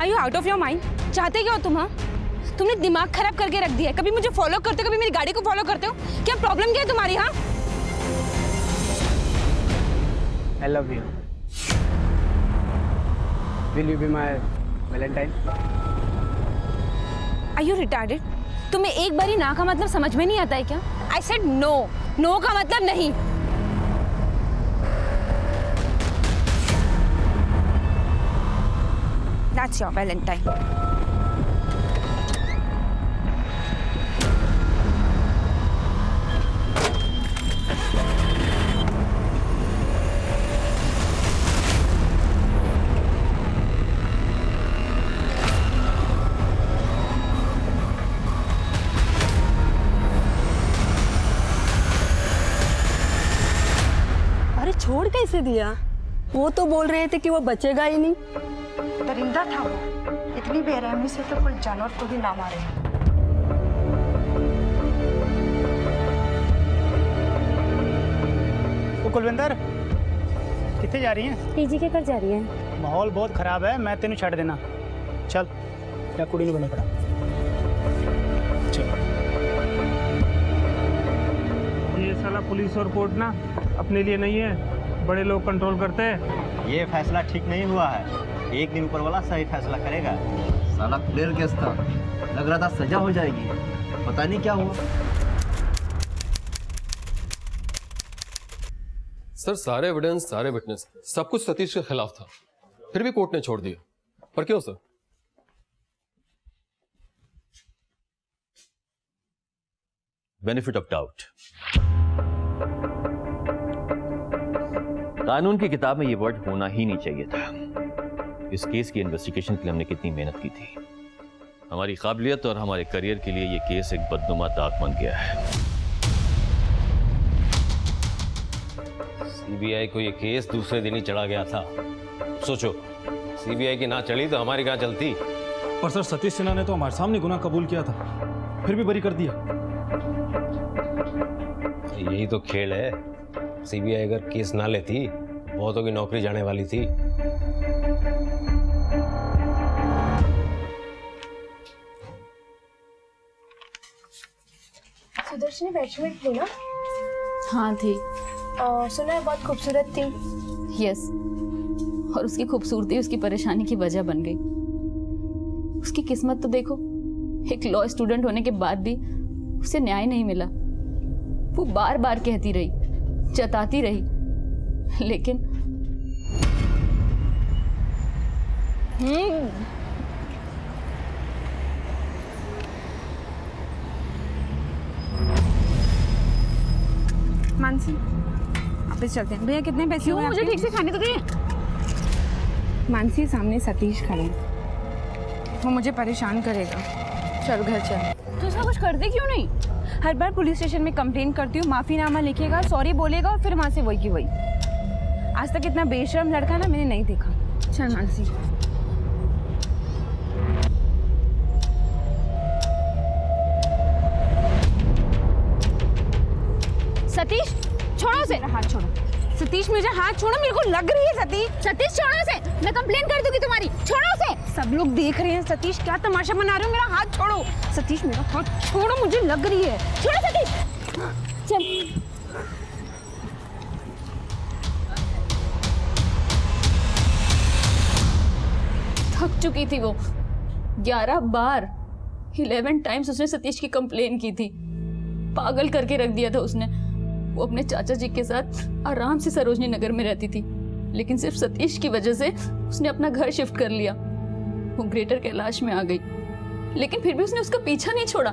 Are you out of your mind? चाहते क्या हो तुम? हाँ, तुमने दिमाग खराब करके रख दिया है। कभी मुझे फॉलो करते हो, कभी मेरी गाड़ी को फॉलो करते हो। क्या प्रॉब्लम क्या है तुम्हारी? हाँ, I love you. Will you be my valentine? Are you retarded? तुम्हें एक बारी ना का मतलब समझ में नहीं आता है क्या? आई सेड नो, नो का मतलब नहीं। That's your Valentine. अरे छोड़ कैसे दिया? वो तो बोल रहे थे कि वो बचेगा ही नहीं। दरिंदा था वो, इतनी बेरहमी से तो कोई जानवर को भी ना मारे। वो कुलविंदर कितने जा रही हैं? पीजी के घर जा रही है। माहौल बहुत खराब है, मैं तेन छड़ देना। चल या कुड़ी नहीं बने पड़ा। चल। ये साला पुलिस और कोर्ट ना अपने लिए नहीं है, बड़े लोग कंट्रोल करते हैं। ये फैसला ठीक नहीं हुआ है, एक दिन ऊपर वाला सही फैसला करेगा। साला क्लियर केस था, लग रहा था सजा हो जाएगी, पता नहीं क्या हुआ। सर सारे एविडेंस, सारे विटनेस, सब कुछ सतीश के खिलाफ था, फिर भी कोर्ट ने छोड़ दिया। पर क्यों सर? Benefit of doubt. कानून की किताब में ये वर्ड होना ही नहीं चाहिए था। इस केस की इन्वेस्टिगेशन के लिए हमने कितनी मेहनत की थी। हमारी काबिलियत और हमारे करियर के लिए ये केस एक बदनुमा दाग बन गया है। सीबीआई को ये केस दूसरे दिन ही चढ़ा गया था। सोचो, सीबीआई की ना चढ़ी तो हमारी कहाँ चलती। पर सर सतीश सिन्हा ने तो हमारे सामने गुनाह कबूल किया था, फिर भी बरी कर दिया। यही तो खेल है। सीबीआई अगर केस ना लेती, बहुतों की नौकरी जाने वाली थी। सुदर्शनी बैचमेट थी ना? हाँ थी। सुना है बहुत खूबसूरत थी। यस, और उसकी खूबसूरती उसकी परेशानी की वजह बन गई। उसकी किस्मत तो देखो, एक लॉ स्टूडेंट होने के बाद भी उसे न्याय नहीं मिला। वो बार बार कहती रही, जताती रही, लेकिन मानसी, वापस चलते हैं। भैया कितने पैसे हुए? मुझे ठीक से खाने तो दे। मानसी, सामने सतीश खड़े हैं, वो मुझे परेशान करेगा। चल घर चल। तो उसका कुछ कर दे क्यों नहीं? हर बार पुलिस स्टेशन में कंप्लेन करती हूँ, माफीनामा लिखेगा, सॉरी बोलेगा और फिर वहाँ से वही की वही। आज तक इतना बेशर्म लड़का ना मैंने नहीं देखा। चल मानसी। सतीश छोड़ो उसे। हाथ छोड़ो सतीश, मुझे हाथ छोड़ो, मेरे को लग रही है। सतीश छोड़ो उसे, मैं कंप्लेन कर दूंगी तुम्हारी। छोड़ो उसे, सब लोग देख रहे हैं। सतीश क्या तमाशा बना रहे हो? मेरा हाथ छोड़ो सतीश, मेरा हाथ छोड़ो, मुझे लग रही है। छोड़ो सतीश, चल। थक चुकी थी वो। 11 बार 11 टाइम्स उसने सतीश की कंप्लेन की थी। पागल करके रख दिया था उसने। वो अपने चाचा जी के साथ आराम से सरोजनी नगर में रहती थी, लेकिन सिर्फ सतीश की वजह से उसने अपना घर शिफ्ट कर लिया। वो ग्रेटर कैलाश में आ गई, लेकिन फिर भी उसने उसका पीछा नहीं छोड़ा।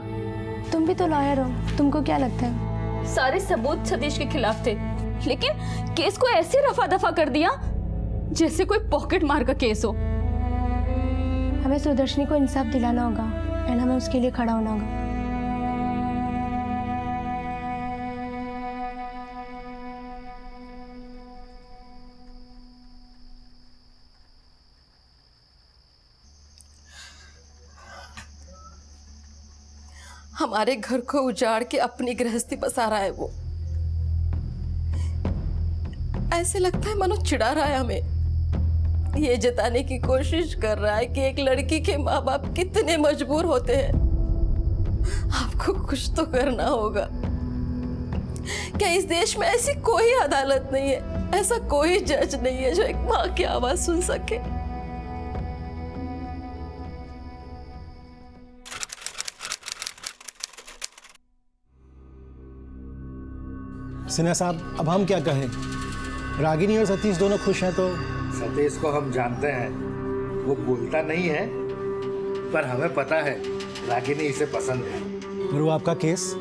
तुम भी तो लॉयर हो, तुमको क्या लगता है? सारे सबूत सतीश के खिलाफ थे, लेकिन केस को ऐसे रफा दफा कर दिया जैसे कोई पॉकेट मार का केस हो। हमें सुदर्शनी को इंसाफ दिलाना होगा एंड हमें उसके लिए खड़ा होना होगा। हमारे घर को उजाड़ के अपनी गृहस्थी बसा रहा है वो। ऐसे लगता है मानो चिढ़ा रहा है हमें। ये जताने की कोशिश कर रहा है कि एक लड़की के माँ बाप कितने मजबूर होते हैं। आपको कुछ तो करना होगा। क्या इस देश में ऐसी कोई अदालत नहीं है, ऐसा कोई जज नहीं है जो एक माँ की आवाज सुन सके? सिन्हा साहब, अब हम क्या कहें? रागिनी और सतीश दोनों खुश हैं तो? सतीश को हम जानते हैं, वो बोलता नहीं है, पर हमें पता है रागिनी इसे पसंद है। और वो आपका केस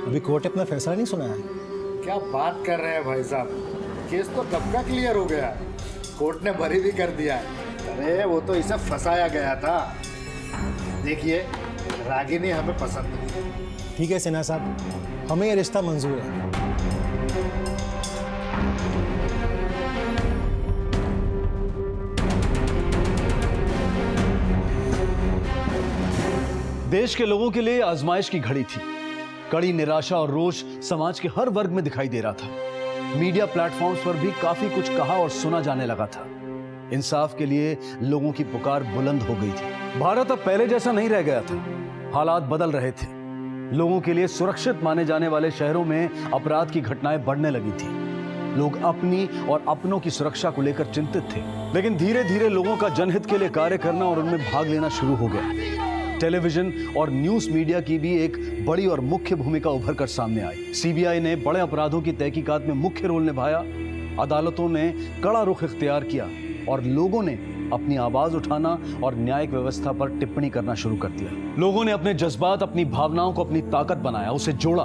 अभी कोर्ट ने अपना फैसला नहीं सुनाया? क्या बात कर रहे हैं भाई साहब, केस तो कब का क्लियर हो गया, कोर्ट ने बरी भी कर दिया है। अरे वो तो इसे फंसाया गया था। देखिए, रागिनी हमें पसंद है। ठीक है सिन्हा साहब, हमें ये रिश्ता मंजूर है। देश के लोगों के लिए आजमाइश की घड़ी थी। कड़ी निराशा और रोष समाज के हर वर्ग में दिखाई दे रहा था। मीडिया प्लेटफॉर्म्स पर भी काफी कुछ कहा और सुना जाने लगा था। इंसाफ के लिए लोगों की पुकार बुलंद हो गई थी। भारत अब पहले जैसा नहीं रह गया था। हालात बदल रहे थे। लोगों के लिए सुरक्षित माने जाने वाले शहरों में अपराध की घटनाएं बढ़ने लगी थी। लोग अपनी और अपनों की सुरक्षा को लेकर चिंतित थे। लेकिन धीरे धीरे लोगों का जनहित के लिए कार्य करना और उनमें भाग लेना शुरू हो गया। टेलीविजन और न्यूज मीडिया की भी एक बड़ी और मुख्य भूमिका उभर कर सामने आई। सीबीआई ने बड़े अपराधों की तहकीकात में मुख्य रोल निभाया। अदालतों ने कड़ा रुख इख्तियार किया और लोगों ने अपनी आवाज उठाना और न्यायिक व्यवस्था पर टिप्पणी करना शुरू कर दिया। लोगों ने अपने जज्बात, अपनी भावनाओं को अपनी ताकत बनाया, उसे जोड़ा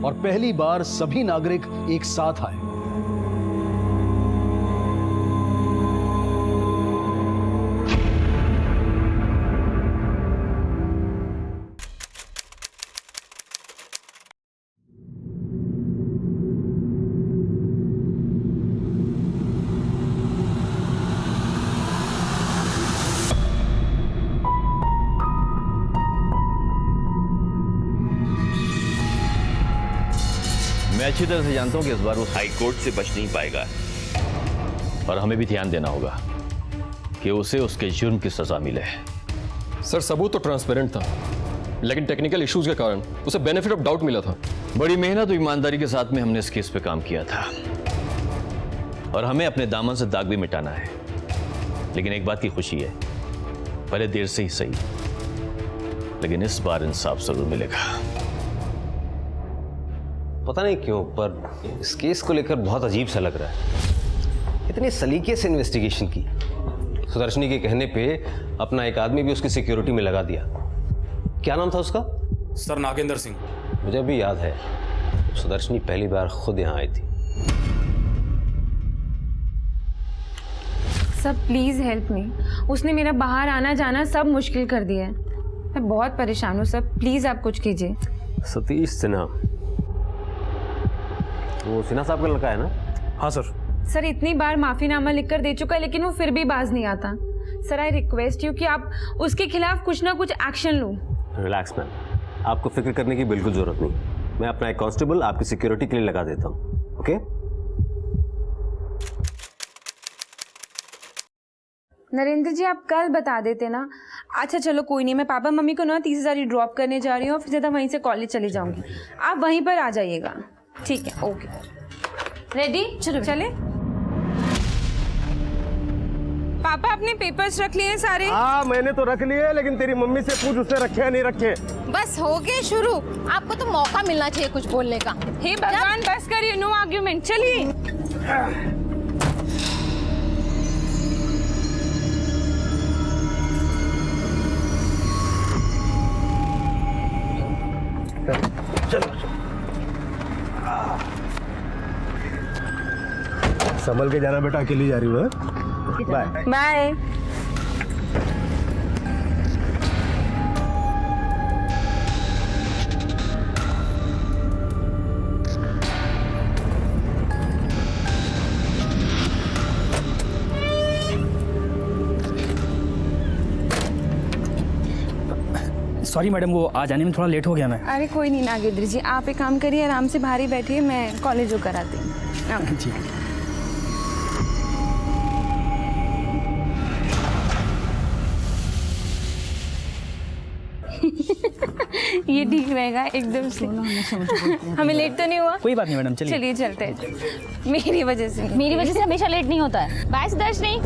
और पहली बार सभी नागरिक एक साथ आए। मैं अच्छी तरह से जानता हूं कि इस बार वो हाई कोर्ट से बच नहीं पाएगा, और हमें भी ध्यान देना होगा कि उसे उसके जुर्म की सजा मिले। सर, सबूत तो ट्रांसपेरेंट था, लेकिन टेक्निकल इश्यूज के कारण उसे बेनिफिट ऑफ डाउट मिला था। बड़ी मेहनत और ईमानदारी के साथ में हमने इस केस पे काम किया था, और हमें अपने दामन से दाग भी मिटाना है। लेकिन एक बात की खुशी है, पहले देर से ही सही, लेकिन इस बार इंसाफ जरूर मिलेगा। पता नहीं क्यों, पर इस केस को लेकर बहुत अजीब सा लग रहा है। इतनी सलीके से इन्वेस्टिगेशन की, सुदर्शनी के कहने पे अपना एक आदमी भी उसकी सिक्योरिटी में लगा दिया। क्या नाम था उसका? सर, नागेंद्र सिंह। मुझे भी याद है, सुदर्शनी पहली बार खुद यहाँ आई थी। सब प्लीज हेल्प मी। उसने मेरा बाहर आना जाना सब मुश्किल कर दिया है। मैं बहुत परेशान हूँ। सब प्लीज आप कुछ कीजिए। सतीश सिन्हा, वो सिन्हा साहब का लड़का है ना? हाँ सर। सर, इतनी बार माफीनामा लिखकर दे चुका है, लेकिन वो फिर भी बाज नहीं आता। सर, आई रिक्वेस्ट यू कि आप उसके खिलाफ कुछ ना कुछ एक्शन लो। रिलैक्स मैम, आपको फिक्र करने की बिल्कुल जरूरत नहीं। मैं अपना एक कांस्टेबल आपकी सिक्योरिटी के लिए लगा देता हूँ। ओके? नरेंद्र जी, आप कल बता देते ना। अच्छा चलो कोई नहीं, मैं पापा मम्मी को ना 30,000 ड्रॉप करने जा रही हूँ और फिर सीधा वहीं से कॉलेज चली जाऊंगी। आप वहीं पर आ जाइएगा। ठीक है, ओके। रेडी? चलो चले। पापा, अपने पेपर्स रख लिए सारे? हाँ, मैंने तो रख लिए, लेकिन तेरी मम्मी से पूछ उसने रखे या नहीं रखे। बस हो गए शुरू। आपको तो मौका मिलना चाहिए कुछ बोलने का। हे भगवान, बस करिए, नो आर्ग्यूमेंट। चलिए। चलो संभल के जाना बेटा, अकेली जा रही हूँ। Bye bye. सॉरी मैडम, वो आ जाने में थोड़ा लेट हो गया मैं। अरे कोई नहीं नागेंद्र जी, आप एक काम करिए, आराम से बाहर ही बैठिए, मैं कॉलेज हो कर आती हूँ। जी। ये ठीक रहेगा एकदम से। हमें लेट तो नहीं हुआ? कोई बात नहीं मैडम, चलिए। चलिए चलते हैं। मेरी वजह से हमेशा लेट नहीं होता है। बाय सुदर्शनी।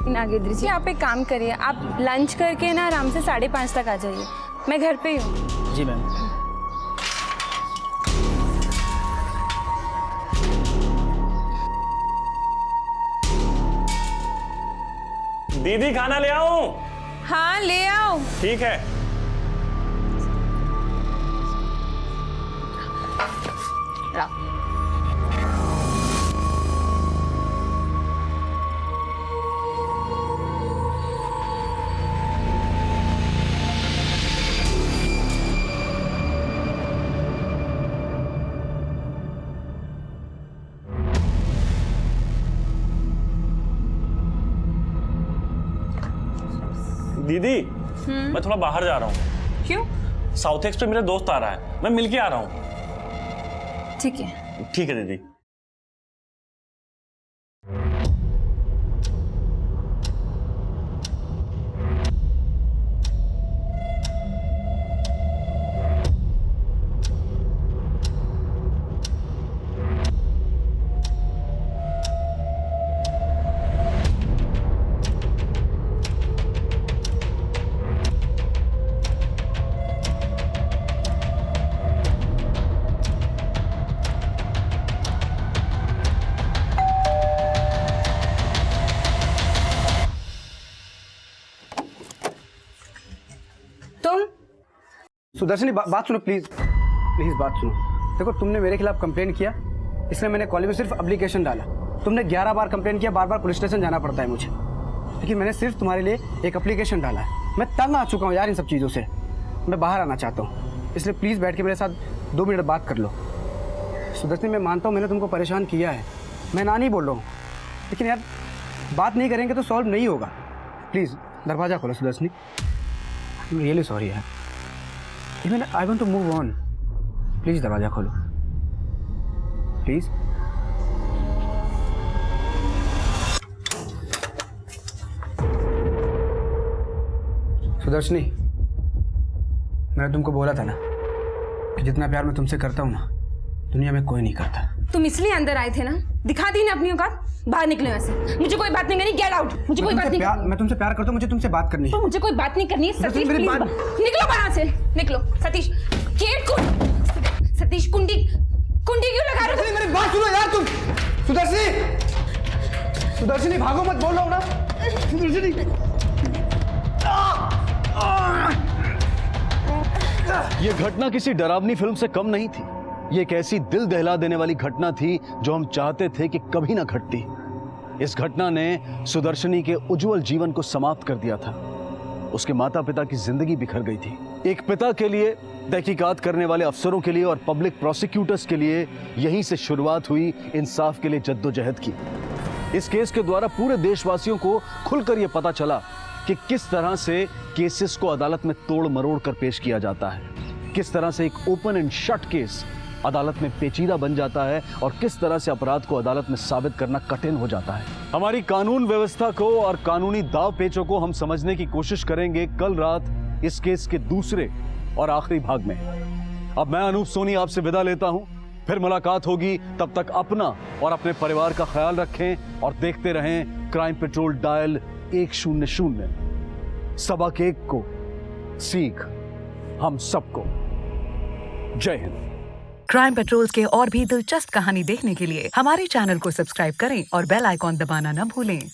नागेंद्र जी, आप एक काम करिए, आप लंच करके ना आराम से 5:30 तक आ जाइए। मैं घर पे ही हूँ। जी मैम। दीदी खाना ले आऊं? हाँ ले आओ। ठीक है। दीदी मैं थोड़ा बाहर जा रहा हूँ। क्यों? साउथ एक्स पे मेरा दोस्त आ रहा है, मैं मिल के आ रहा हूँ। ठीक है। ठीक है दीदी। सुदर्शनी बात सुनो प्लीज, प्लीज बात सुनो। देखो तुमने मेरे खिलाफ कंप्लेंट किया, इसलिए मैंने कॉलेज में सिर्फ एप्लीकेशन डाला। तुमने 11 बार कंप्लेंट किया, बार बार पुलिस स्टेशन जाना पड़ता है मुझे, लेकिन मैंने सिर्फ तुम्हारे लिए एक एप्लीकेशन डाला है। मैं तंग आ चुका हूँ यार इन सब चीज़ों से, मैं बाहर आना चाहता हूँ, इसलिए प्लीज़ बैठ के मेरे साथ 2 मिनट बात कर लो। सुदर्शनी मैं मानता हूँ मैंने तुमको परेशान किया है, मैं ना नहीं बोल रहा हूँ, लेकिन यार बात नहीं करेंगे तो सॉल्व नहीं होगा। प्लीज़ दरवाज़ा खोलो Sudarshani, I am really sorry यार, even I want to move on. Please दरवाजा खोलो प्लीज। सुदर्शनी मैंने तुमको बोला था ना कि जितना प्यार मैं तुमसे करता हूँ ना दुनिया में कोई नहीं करता। तुम इसलिए अंदर आए थे ना, दिखा दी ना अपनी औकात, बाहर निकले वैसे। मुझे कोई बात नहीं करनी, गेट आउट। मुझे कोई बात नहीं करनी। मैं तुमसे प्यार करता हूँ, मुझे तुमसे बात करनी है। तो मुझे कोई बात नहीं करनी है सतीश, प्लीज निकलो बाहर से, निकलो। सतीश गेट को, सतीश कुंडी क्यों लगा रहे हो? मेरी बात सुनो यार तुम। सुदर्शनी भागो मत, बोल रहा हूँ ना। सुदर्शनी ये घटना किसी डरावनी फिल्म से कम नहीं थी। ये एक ऐसी दिल दहला देने वाली घटना थी जो हम चाहते थे कि कभी ना घटती। इस घटना ने सुदर्शनी के उज्जवल जीवन को समाप्त कर दिया था। उसके माता पिता की जिंदगी बिखर गई थी। एक पिता के लिए, तहकीकात करने वाले अफसरों के लिए और पब्लिक प्रोसिक्यूटर्स के लिए यहीं से शुरुआत हुई इंसाफ के लिए जद्दोजहद की। इस केस के द्वारा पूरे देशवासियों को खुलकर यह पता चला कि किस तरह से केसेस को अदालत में तोड़ मरोड़ कर पेश किया जाता है, किस तरह से एक ओपन एंड शट केस अदालत में पेचीदा बन जाता है और किस तरह से अपराध को अदालत में साबित करना कठिन हो जाता है। हमारी कानून व्यवस्था को और कानूनी दाव पेचों को हम समझने की कोशिश करेंगे कल रात इस केस के दूसरे और आखिरी भाग में। अब मैं अनूप सोनी आपसे विदा लेता हूं, फिर मुलाकात होगी। तब तक अपना और अपने परिवार का ख्याल रखें और देखते रहें क्राइम पेट्रोल डायल 100। सबक एक को सीख हम सबको। जय हिंद। क्राइम पेट्रोल्स के और भी दिलचस्प कहानी देखने के लिए हमारे चैनल को सब्सक्राइब करें और बेल आइकॉन दबाना न भूलें।